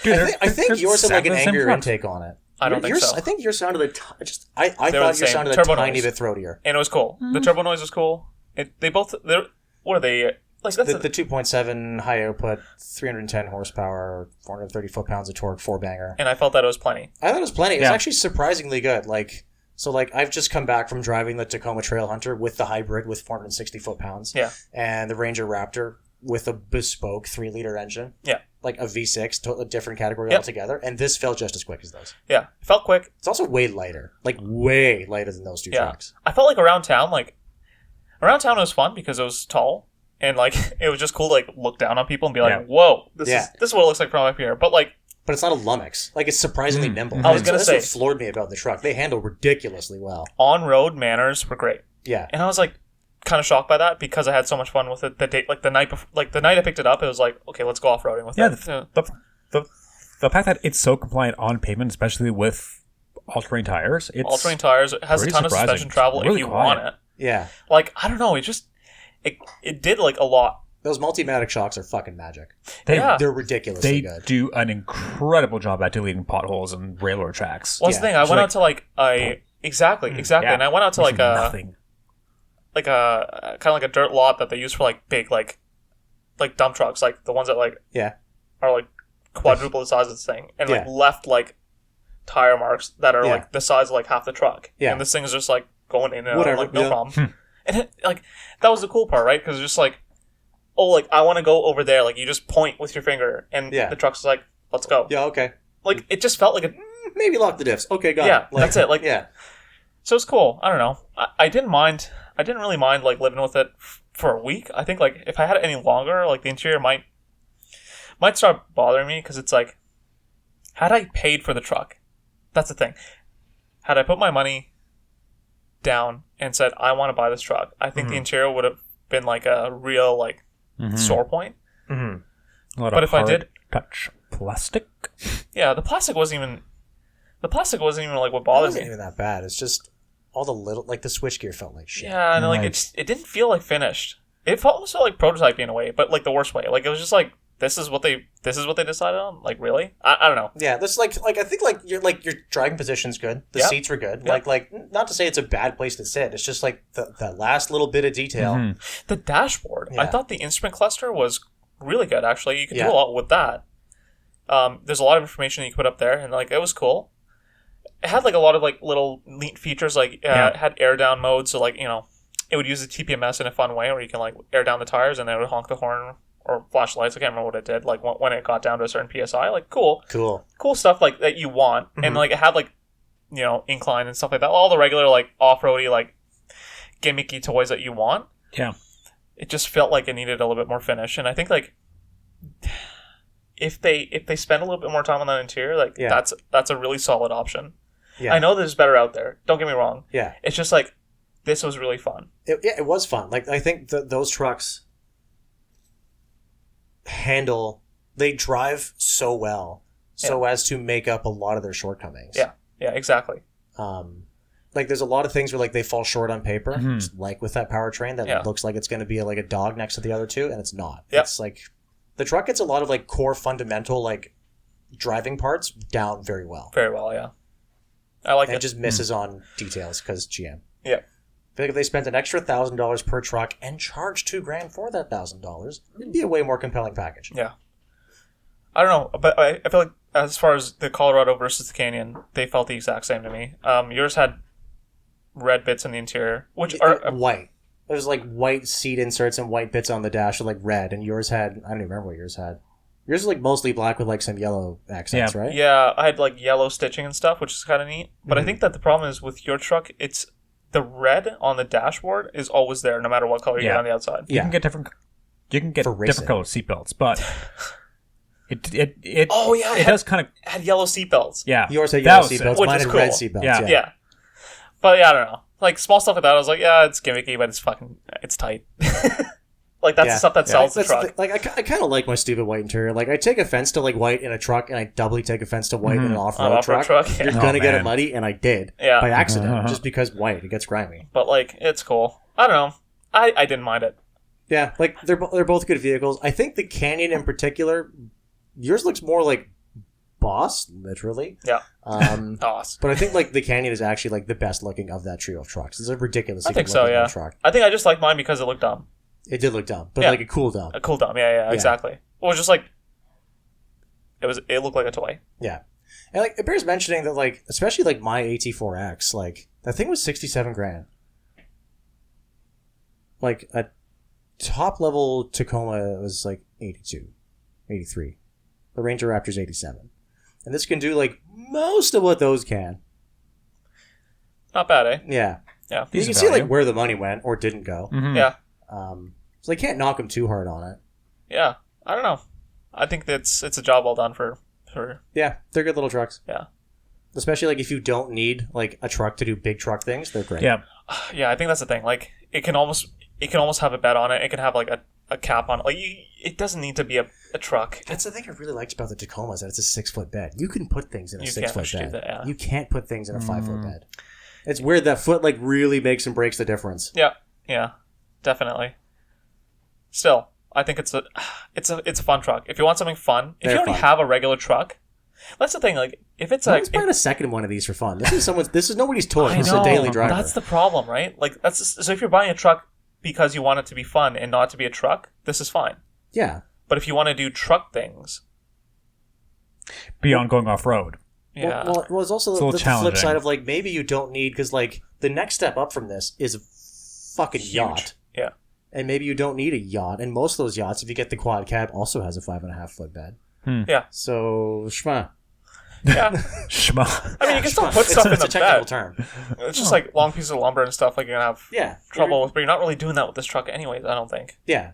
Dude, I think yours had, like, an same angrier front. intake on it. I don't think Yours- so. I think yours sounded I They were thought the yours same. sounded a Turbo tiny noise. bit throatier. And it was cool. The turbo noise was cool. What are they? Like, that's The 2.7 high output, 310 horsepower, 430 foot-pounds of torque, 4-banger. and I felt that it was plenty. I thought it was plenty. It was Yeah. actually surprisingly good. Like, so, like, I've just come back from driving the Tacoma Trail Hunter with the hybrid with 460 foot-pounds. Yeah. And the Ranger Raptor with a bespoke 3-liter engine. Yeah. like a V6, totally different category Yep. altogether, and this felt just as quick as those. Yeah, it felt quick. It's also way lighter, like way lighter than those two Yeah. trucks. I felt like around town it was fun because it was tall and like it was just cool to like look down on people and be like, Yeah. whoa, this Yeah. is what it looks like from up here. But like, But it's not a Lummox. Like, it's surprisingly nimble. I was gonna That's say- what floored me about the truck. They handle ridiculously well. on-road manners were great, Yeah. and I was like kind of shocked by that because I had so much fun with it. The night I picked it up, it was like, okay, let's go off-roading with Yeah, it. the fact that it's so compliant on pavement, especially with all-terrain tires, it's All-terrain tires. It has a pretty ton of surprising. suspension travel It's really if you quiet. want it. Yeah. Like, I don't know, it did like a lot. Those multi-matic shocks are fucking magic. they Yeah. They're ridiculously they good. do an incredible job at deleting potholes and railroad tracks. What's the Yeah. thing? I So, went like- out to like a exactly, Yeah. and I went out to like a nothing. like a kind of like a dirt lot that they use for like big like dump trucks, like the ones that like Yeah. are like quadruple the size of this thing, and like Yeah. left like tire marks that are Yeah. like the size of like half the truck. Yeah. And this thing is just like going in and out, Whatever, like no yeah. problem. And it, like that was the cool part, right? Because just like, oh, like I want to go over there. Like you just point with your finger, and Yeah. the truck's like, let's go. Yeah, okay. Like it just felt like a. Maybe lock the diffs. Okay, got Yeah, it. that's it, like- yeah. So it's cool. I don't know. I didn't mind. I didn't really mind like living with it for a week. I think like if I had it any longer, like the interior might start bothering me because it's like, had I paid for the truck, that's the thing. Had I put my money down and said I want to buy this truck, I think the interior would have been like a real like sore point. Mm-hmm. A lot But of if I hard did- touch plastic, Yeah, the plastic wasn't even like what It bothered wasn't me. even that bad. It's just all the little, like the switchgear felt like shit. Yeah, and like Like- it didn't feel like finished. It almost felt like prototyping in a way, but like the worst way. Like it was just like this is what they decided on. Like really, I don't know. Yeah, that's like I think your driving position's good. The Yeah. seats were good. Yeah. Like not to say it's a bad place to sit. It's just like the last little bit of detail. Mhm. The dashboard. I Yeah. thought the instrument cluster was really good. Actually, you could Yeah. do a lot with that. There's a lot of information you could put up there, and like it was cool. It had like a lot of like little neat features. Like it had air down mode, so like it would use the TPMS in a fun way, where you can like air down the tires and then it would honk the horn or flash lights. I can't remember what it did. Like when it got down to a certain PSI, like cool stuff like that you want. And like it had like incline and stuff like that. All the regular like off-roady like gimmicky toys that you want. Yeah. It just felt like it needed a little bit more finish, and I think like if they spend a little bit more time on that interior, like Yeah. that's a really solid option. Yeah. I know there's better out there. Don't get me wrong. Yeah. It's just like this was really fun. It was fun. Like I think those trucks they drive so well so as to make up a lot of their shortcomings. Yeah, exactly. Like there's a lot of things where like they fall short on paper, Mhm. just like with that powertrain that Yeah. looks like it's going to be like a dog next to the other two, and it's not. Yep. It's like the truck gets a lot of like core fundamental like driving parts down very well. Very well, yeah. I like And it it. just misses on details because GM. Yeah. I feel like if they spent an extra $1,000 per truck and charged $2,000 for that $1,000, it'd be a way more compelling package. Yeah. I don't know, but I feel like as far as the Colorado versus the Canyon, they felt the exact same to me. Yours had red bits in the interior, which are White. There's like white seat inserts and white bits on the dash with like red, and yours had, I don't even remember what yours had. Yours is like mostly black with like some yellow accents, right? yeah, I had like yellow stitching and stuff, which is kind of neat. But I think that the problem is with your truck, it's the red on the dashboard is always there, no matter what color you get Yeah. on the outside. You can get different. You can get For racing. different colored seatbelts, but it Oh, yeah, it does kind of It had yellow seatbelts. Yours had That yellow was it. seatbelts, Which mine is had red cool. seatbelts. Yeah. Yeah. But yeah, I don't know. Like small stuff like that, I was like, yeah, it's gimmicky, but it's tight. Like that's the stuff that sells the That's truck. like I kind of like my stupid white interior. Like I take offense to like white in a truck, and I doubly take offense to white in an off-road An off-road truck. truck, yeah. You're Oh, gonna get it man. muddy, and I did Yeah. by accident, Uh-huh. just because white it gets grimy. But like, it's cool. I don't know. I didn't mind it. Yeah, like they're both good vehicles. I think the Canyon in particular, yours looks more like Boss, literally. Yeah. But Awesome. I think like the Canyon is actually like the best looking of that trio of trucks. It's a ridiculously I think good so, looking yeah. truck. I think I just like mine because it looked dumb. It did look dumb, but Yeah. like a cool dumb. A cool dumb. Yeah, exactly. Well, it was just like it looked like a toy. Yeah. And like it bears mentioning that like especially like my AT4X, like that thing was $67,000. Like a top level Tacoma was like 82, 83. The Ranger Raptor's 87. And this can do, like, most of what those can. Not bad, eh? Yeah. Yeah. You can see, like, where the money went or didn't go. Mhm. Yeah. So they can't knock them too hard on it. Yeah. I don't know. I think it's a job well done for. Yeah, they're good little trucks. Yeah. Especially, like, if you don't need, like, a truck to do big truck things, they're great. Yeah. Yeah, I think that's the thing. Like, it can almost have a bed on it. It can have, like, a cap on it. Like, it doesn't need to be a truck. That's the thing I really liked about the Tacoma is that it's a 6-foot bed. You can put things in a 6-foot bed. That, yeah. You can't put things in a 5-foot bed. It's weird that foot, like, really makes and breaks the difference. Yeah, definitely. Still, I think it's a fun truck. If you want something fun, if you already have a regular truck, that's the thing. Like, if it's Someone's buying a second one of these for fun. This is nobody's toy. This is a daily driver. That's the problem, right? Like, so if you're buying a truck because you want it to be fun and not to be a truck, this is fine. Yeah. But if you want to do truck things, beyond going off road. yeah, Well, it's also the flip side of, like, maybe you don't need, because, like, the next step up from this is a fucking Huge. yacht. Yeah. And maybe you don't need a yacht. And most of those yachts, if you get the quad cab, also has a 5.5-foot bed. Yeah. So, shma. Yeah. Shma. I mean, you can still put stuff in It's the a technical bed. term. It's just like long pieces of lumber and stuff. Like, you're gonna have trouble with, but you're not really doing that with this truck, anyways. I don't think. Yeah.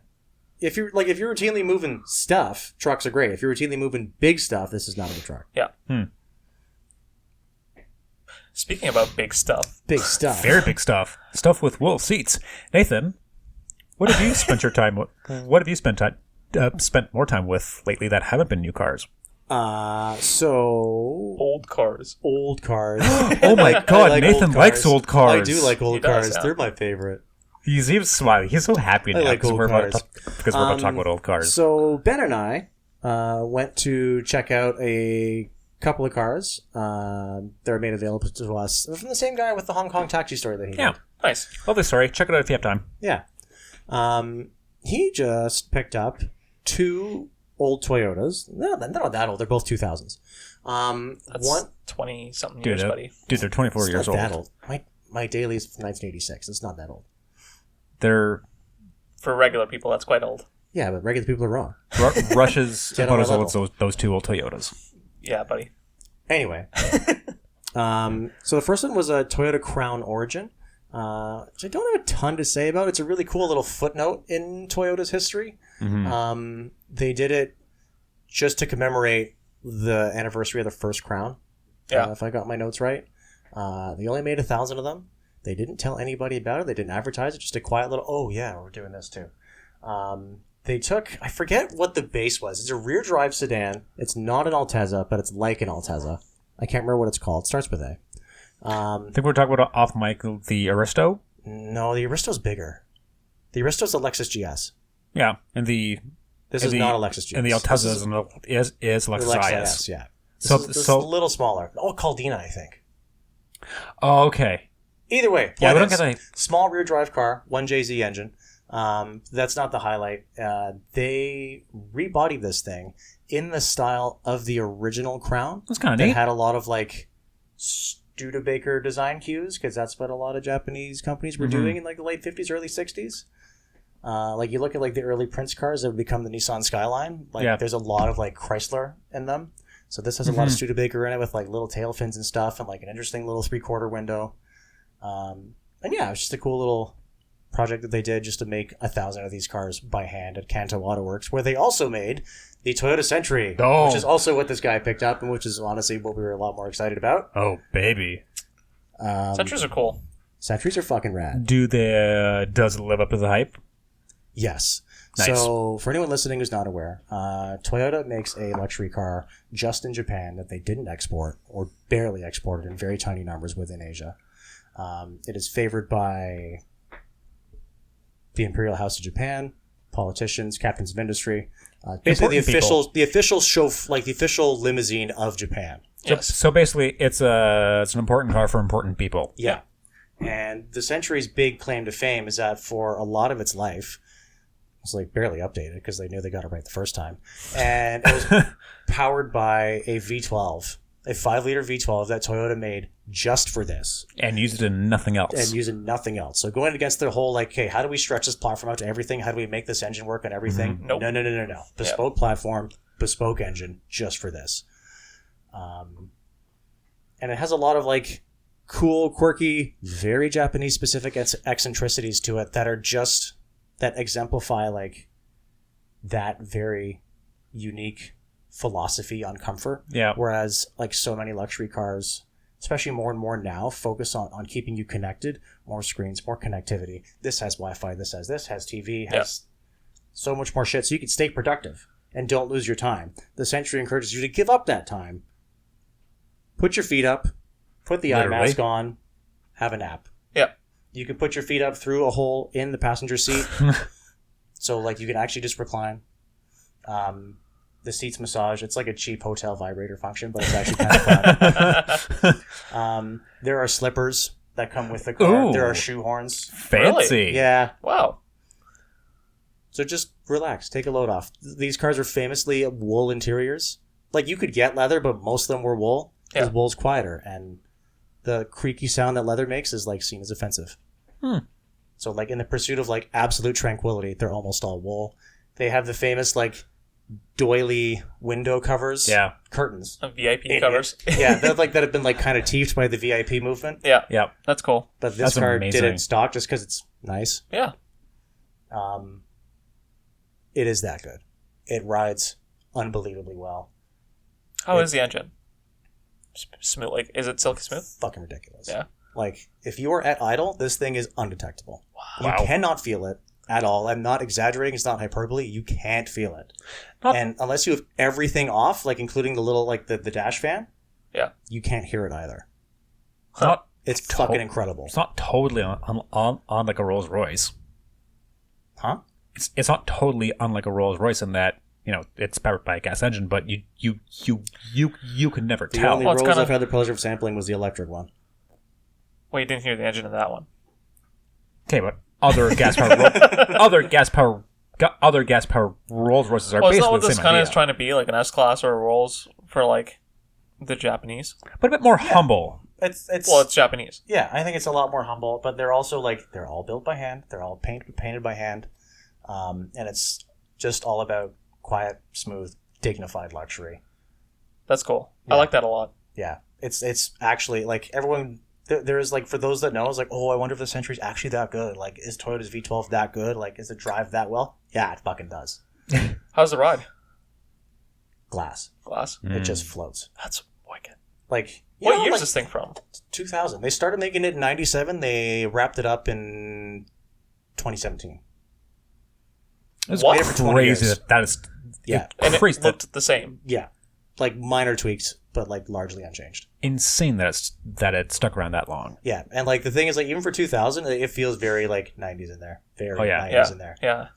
If you're routinely moving stuff, trucks are great. If you're routinely moving big stuff, this is not a good truck. Yeah. Speaking about big stuff, Big stuff. Very big stuff. Stuff with wool seats. Nathan, what have you spent your time with? What have you spent more time with lately that haven't been new cars? So old cars. old cars. Oh my god, like Nathan old likes cars. old cars. I do like old He does, cars. yeah. They're my favorite. He seems smiling. He's so happy now I like because old we're about cars. to talk about old cars. So Ben and I went to check out a couple of cars that are made available to us from the same guy with the Hong Kong taxi story that he Yeah. did. Nice. Lovely story. Check it out if you have time. Yeah. He just picked up 2 old Toyotas. No, they're not that old. They're both 2000s. That's 20-something years, buddy. Dude, they're 24 It's years not old. that old. My daily is from 1986. It's not that old. They're For regular people, that's quite old. Yeah, but regular people are wrong. Russia's Get on about my as old as those 2 old Toyotas. Yeah, buddy. Anyway. So the first one was a Toyota Crown Origin, which I don't have a ton to say about. It's a really cool little footnote in Toyota's history. They did it just to commemorate the anniversary of the first Crown. Yeah. If I got my notes right. They only made 1,000 of them. They didn't tell anybody about it. They didn't advertise it. Just a quiet little, oh yeah, we're doing this too. They took, I forget what the base was. It's a rear drive sedan. It's not an Altezza, but it's like an Altezza. I can't remember what it's called. It starts with A. I think we're talking about off mic the Aristo. No, the Aristo's bigger. The Aristo's a Lexus GS. Yeah, and this is not a Lexus GS. And the Altezza is Lexus IS. Yeah. So This is a little smaller. Oh, Caldina, I think. Oh, okay. Either way, Yeah, we don't get a small rear drive car, 1JZ engine. That's not the highlight. They rebodied this thing in the style of the original Crown. That's kind of It neat. had a lot of like Studebaker design cues because that's what a lot of Japanese companies were doing in like the late 50s, early 60s. Like you look at like the early Prince cars that would become the Nissan Skyline. Like there's a lot of like Chrysler in them. So this has a lot of Studebaker in it with like little tail fins and stuff and like an interesting little 3/4 window. And yeah, it was just a cool little project that they did just to make 1,000 of these cars by hand at Kanto Auto Works, where they also made the Toyota Century, which is also what this guy picked up and which is honestly what we were a lot more excited about. Oh, baby. Centuries are cool. Centuries are fucking rad. Does it live up to the hype? Yes. Nice. So for anyone listening who's not aware, Toyota makes a luxury car just in Japan that they didn't export or barely exported in very tiny numbers within Asia. It is favored by the Imperial House of Japan, politicians, captains of industry, basically the official show, like the official limousine of Japan. Yes. So basically, it's an important car for important people. Yeah. And the Century's big claim to fame is that for a lot of its life, it's like barely updated because they knew they got it right the first time. And it was powered by a V12, a 5-liter V12 that Toyota made just for this. And used it in nothing else. And using nothing else. So going against their whole, like, hey, how do we stretch this platform out to everything? How do we make this engine work on everything? Nope. No. Bespoke platform, bespoke engine just for this. And it has a lot of like cool, quirky, very Japanese specific eccentricities to it that are just that exemplify like that very unique philosophy on comfort. Yeah. Whereas like so many luxury cars, especially more and more now, focus on keeping you connected, more screens, more connectivity. This has Wi-Fi, this has TV, has so much more shit, so you can stay productive and don't lose your time. The Century encourages you to give up that time. Put your feet up, put the eye mask on, have a nap. Yeah. You can put your feet up through a hole in the passenger seat. So like you can actually just recline. The seat's massage. It's like a cheap hotel vibrator function, but it's actually kind of fun. There are slippers that come with the car. Ooh. There are shoe horns. Fancy. Really? Yeah. Wow. So just relax. Take a load off. These cars are famously wool interiors. Like you could get leather, but most of them were wool. Because wool's quieter, and the creaky sound that leather makes is like seen as offensive. So like in the pursuit of like absolute tranquility, they're almost all wool. They have the famous like doily window covers. Yeah. Curtains. VIP covers. Yeah, that have been like kind of teethed by the VIP movement. Yeah. Yep. That's cool. But this That's car amazing. didn't stock just because it's nice. Yeah. It is that good. It rides unbelievably well. How is the engine? Smooth. Like, is it silky smooth? Fucking ridiculous. Yeah. Like, if you are at idle, this thing is undetectable. Wow. You cannot feel it at all. I'm not exaggerating. It's not hyperbole. You can't feel it. And unless you have everything off, like including the little, like the dash fan, you can't hear it either. It's fucking incredible. It's not totally on like a Rolls Royce. Huh? It's not totally unlike a Rolls Royce in that, you know, it's powered by a gas engine, but you can never The tell. only Rolls I've had the pleasure of sampling was the electric one. Well, you didn't hear the engine in that one. Okay, but other gas powered Rolls Royces are Well, is that basically what the this same kind of idea, is trying to be, like an S-Class or a Rolls for, like, the Japanese? but a bit more humble. It's Well, it's Japanese. yeah, I think it's a lot more humble, but they're also like they're all built by hand. They're all painted by hand, and it's just all about quiet, smooth, dignified luxury. That's cool. Yeah. I like that a lot. Yeah, it's actually like everyone. There is like for those that know, it's like, oh, I wonder if the Century's actually that good. Like, is Toyota's V12 that good? Like, is it drive that well? Yeah, it fucking does. How's the ride? Glass. Glass. It just floats. That's wicked. Like, What know, year is like, this thing from? 2000. They started making it in 97. They wrapped it up in 2017. It's What? Made it for 20 crazy years. that is Yeah. And it crazy, looked the same. Yeah, like minor tweaks, but like largely unchanged. insane that it stuck around that long. Yeah, and like the thing is, like even for 2000, it feels very like 90s in there, very 90s Yeah. in there. Yeah.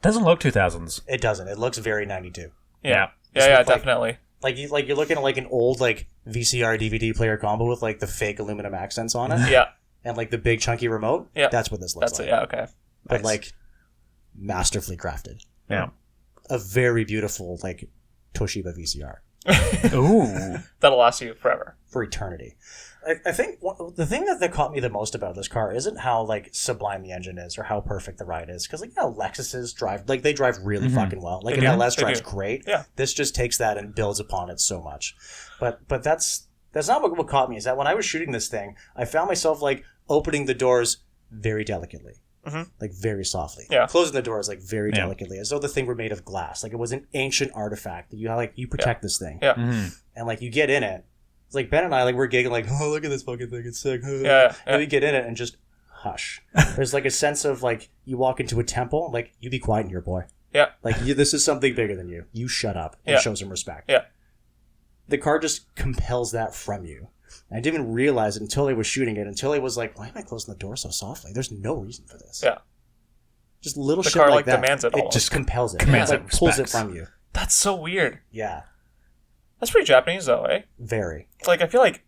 Doesn't look 2000s. It doesn't. It looks very 92. Yeah. Just Yeah, with, like, definitely. Like you're looking at like an old like VCR DVD player combo with like the fake aluminum accents on it, Yeah. and like the big chunky remote. Yeah. That's what this looks That's like. it. Yeah, okay. But Nice. like masterfully crafted. Yeah. A very beautiful like Toshiba VCR Ooh. That'll last you forever. for eternity. I think the thing that caught me the most about this car isn't how like sublime the engine is or how perfect the ride is, because like, you know, Lexuses drive really fucking well. Like They an do. LS They drives do. great. Yeah. This just takes that and builds upon it so much. But that's not what caught me. Is that when I was shooting this thing, I found myself like opening the doors very delicately. Like very softly. Yeah. Closing the doors like very Yeah. delicately, as though the thing were made of glass. Like it was an ancient artifact that you protect this thing. Yeah. And like you get in it. It's like Ben and I, like we're giggling like, oh, look at this fucking thing, it's sick. Yeah. And we get in it and just hush. There's like a sense of like you walk into a temple, like you be quiet in here, boy. Yeah. Like this is something bigger than you. You shut up and Yeah. show some respect. Yeah. The car just compels that from you. And I didn't even realize it until I was shooting it. Until I was like, why am I closing the door so softly? There's no reason for this. Yeah. Just little The shit car, like like, that. demands it It almost. just compels it. Commands it it, like pulls it respects. from you. That's so weird. Yeah. That's pretty Japanese, though, eh? Very. Like, I feel like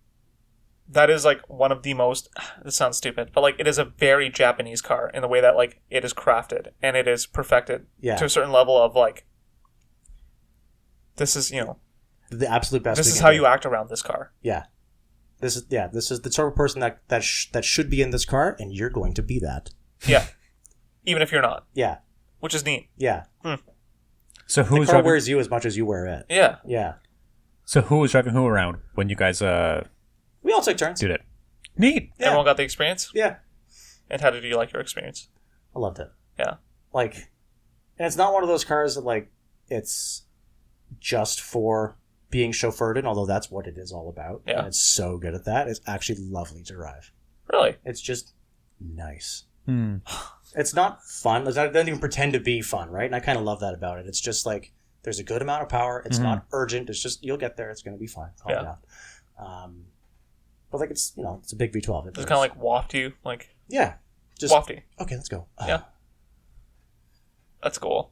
that is, like, one of the most... This sounds stupid, but, like, it is a very Japanese car in the way that, like, it is crafted and it is perfected Yeah. to a certain level of, like... This is, you know... The absolute best. This we is can how do. you act around this car. Yeah. This is the sort of person that should be in this car, and you're going to be that. Yeah. Even if you're not. Yeah. Which is neat. Yeah. So who The was car driving? wears you as much as you wear it. Yeah. Yeah. So who was driving who around when you guys We all took turns. did it? Neat. Yeah. Everyone got the experience? Yeah. And how did you like your experience? I loved it. Yeah. Like, and it's not one of those cars that, like, it's just for being chauffeured in, although that's what it is all about. Yeah. And it's so good at that. It's actually lovely to drive. Really? It's just nice. Hmm. It's not fun. It doesn't even pretend to be fun, right? And I kind of love that about it. It's just like, there's a good amount of power. It's not urgent. It's just, you'll get there. It's going to be fine. Calm down. But like, it's, you know, it's a big V12. Does it kind of like waft you? Like, yeah. Just, wafty. okay, let's go. Yeah. That's cool.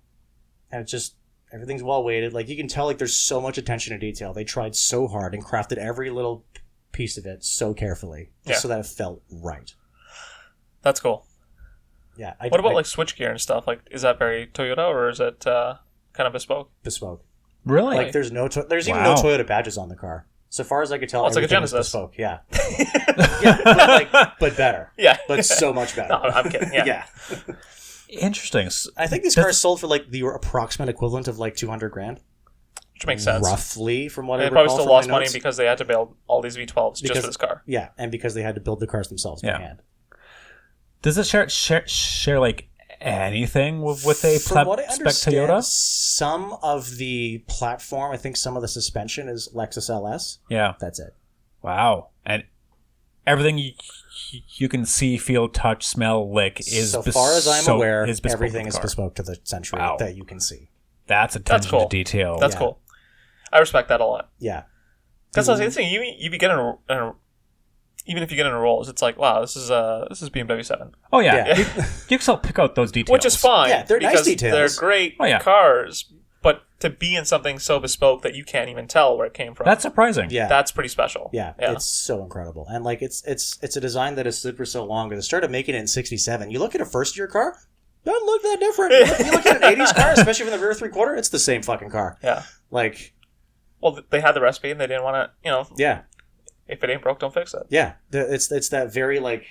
And it's just, everything's well weighted. Like, you can tell, like, there's so much attention to detail. They tried so hard and crafted every little piece of it so carefully, just so that it felt right. That's cool. Yeah. What about like switchgear and stuff? Like, is that very Toyota or is it kind of bespoke? bespoke? Really? Like, there's even Wow. no Toyota badges on the car. So far as I could tell, It's like a everything was Genesis. bespoke. Yeah. Yeah, but better. Yeah. But so much better. No, I'm kidding. Yeah. Yeah. Interesting. I think these cars sold for like the approximate equivalent of like $200,000. Which makes sense. Roughly, from what And I they probably recall still from my lost money notes. because they had to build all these V12s just Because- for this car. Yeah, and because they had to build the cars themselves by hand. Does it share like anything with a From what I spec understand, Toyota? some of the platform, I think some of the suspension is Lexus LS. Yeah. That's it. Wow. And everything you can see, feel, touch, smell, lick is So far as I'm aware, is bespoke everything to the is car. bespoke to the Century Wow. that you can see. That's attention cool. to detail. That's Yeah. cool. I respect that a lot. Yeah. Because I was saying, you be getting even if you get in a Rolls, it's like, wow, this is BMW 7, Oh yeah, Yeah. You can still pick out those details, which is fine. Yeah, they're nice because details. They're great Oh, yeah. cars, but to be in something so bespoke that you can't even tell where it came from, That's surprising. Yeah. that's pretty special. Yeah, it's so incredible. And like it's a design that has stood for so long. Because it started making it in '67. You look at a first year car, doesn't look that different. You look at an '80s car, especially from the rear three quarter, it's the same fucking car. Yeah. Like, Well, they had the recipe and they didn't want to, yeah, if it ain't broke, don't fix it. yeah. It's that very like,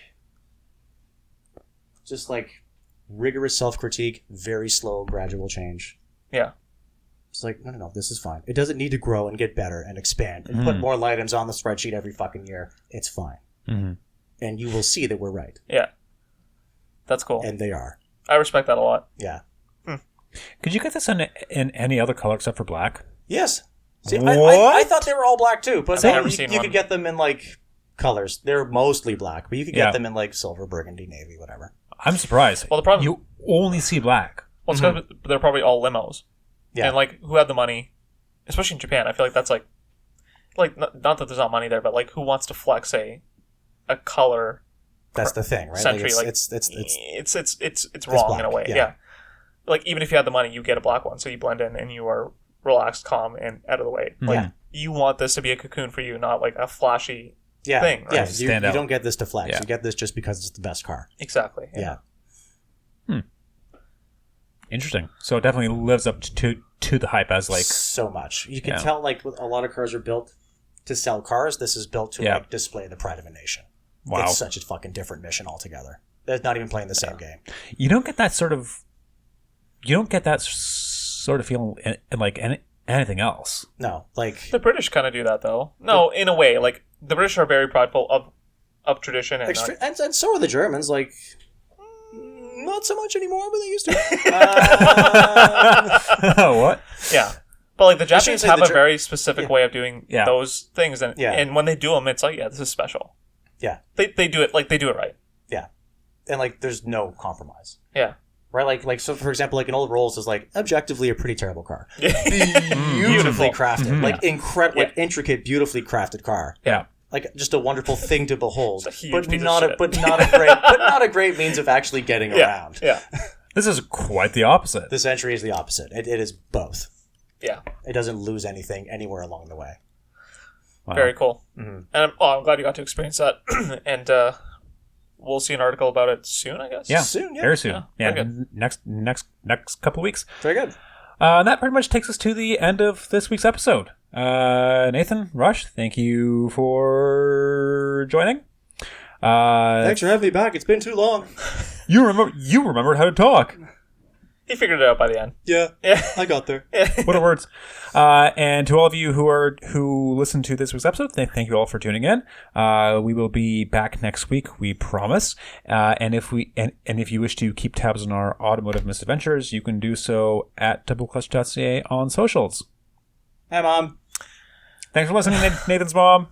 just like rigorous self critique, very slow, gradual change. Yeah. It's like, no, this is fine. It doesn't need to grow and get better and expand and put more items on the spreadsheet every fucking year. It's fine. Mm-hmm. And you will see that we're right. Yeah. That's cool. And they are. I respect that a lot. Yeah. Could you get this in any other color except for black? Yes. See, What? I thought they were all black too, but I've never you seen could one. get them in like colors. They're mostly black, but you could Yeah. get them in like silver, burgundy, navy, whatever. I'm surprised. Well, the problem- you only see black. Well, it's because they're probably all limos. Yeah. And, like, who had the money, especially in Japan, I feel like that's, like not that there's not money there, but, like, who wants to flex a color That's the thing, right? Century, like, it's it's wrong in a black, way. yeah. Yeah. Like, even if you had the money, you get a black one, so you blend in and you are relaxed, calm, and out of the way. Like, Yeah. you want this to be a cocoon for you, not, like, a flashy yeah, thing, right? yeah. You Stand out. don't get this to flex. Yeah. You get this just because it's the best car. Exactly. Yeah. Interesting. So it definitely lives up to the hype as like so much. You can Yeah. tell like a lot of cars are built to sell cars. This is built to Yeah. like display the pride of a nation. wow. It's such a fucking different mission altogether. They're not even playing the same game. You don't get that sort of feeling in like anything else. No, like The British kind of do that, though. No, in a way. Like, the British are very prideful of tradition. And and so are the Germans. Like, not so much anymore, but they used to. What? yeah. But, like, the shouldn't Japanese say have the a very specific way of doing Yeah. those things. And, Yeah. and when they do them, it's like, yeah, this is special. Yeah, They do it, like, they do it right. yeah, and like, there's no compromise. Yeah. Right, like so. For example, like an old Rolls is like objectively a pretty terrible car, Beautiful. beautifully crafted, like incredible, Yeah. like intricate, beautifully crafted car. Yeah. Like just a wonderful thing to behold, It's a huge but piece of not a shit. but not a great means of actually getting Yeah. around. Yeah. This is quite the opposite. This entry is the opposite. It is both. Yeah. It doesn't lose anything anywhere along the way. Wow. Very cool. And I'm glad you got to experience that. And we'll see an article about it soon, I guess. Yeah. Soon, yeah. Very soon. Yeah, Yeah. very Next couple of weeks. Very good. And that pretty much takes us to the end of this week's episode. Nathan, Rush, thank you for joining. Thanks for having me back. It's been too long. You remembered how to talk. He figured it out by the end. Yeah, Yeah. I got there. What are words? And to all of you who listened to this week's episode, thank you all for tuning in. We will be back next week, we promise. And if you wish to keep tabs on our automotive misadventures, you can do so at doubleclutch.ca on socials. Hi, Mom. Thanks for listening, Nathan's mom.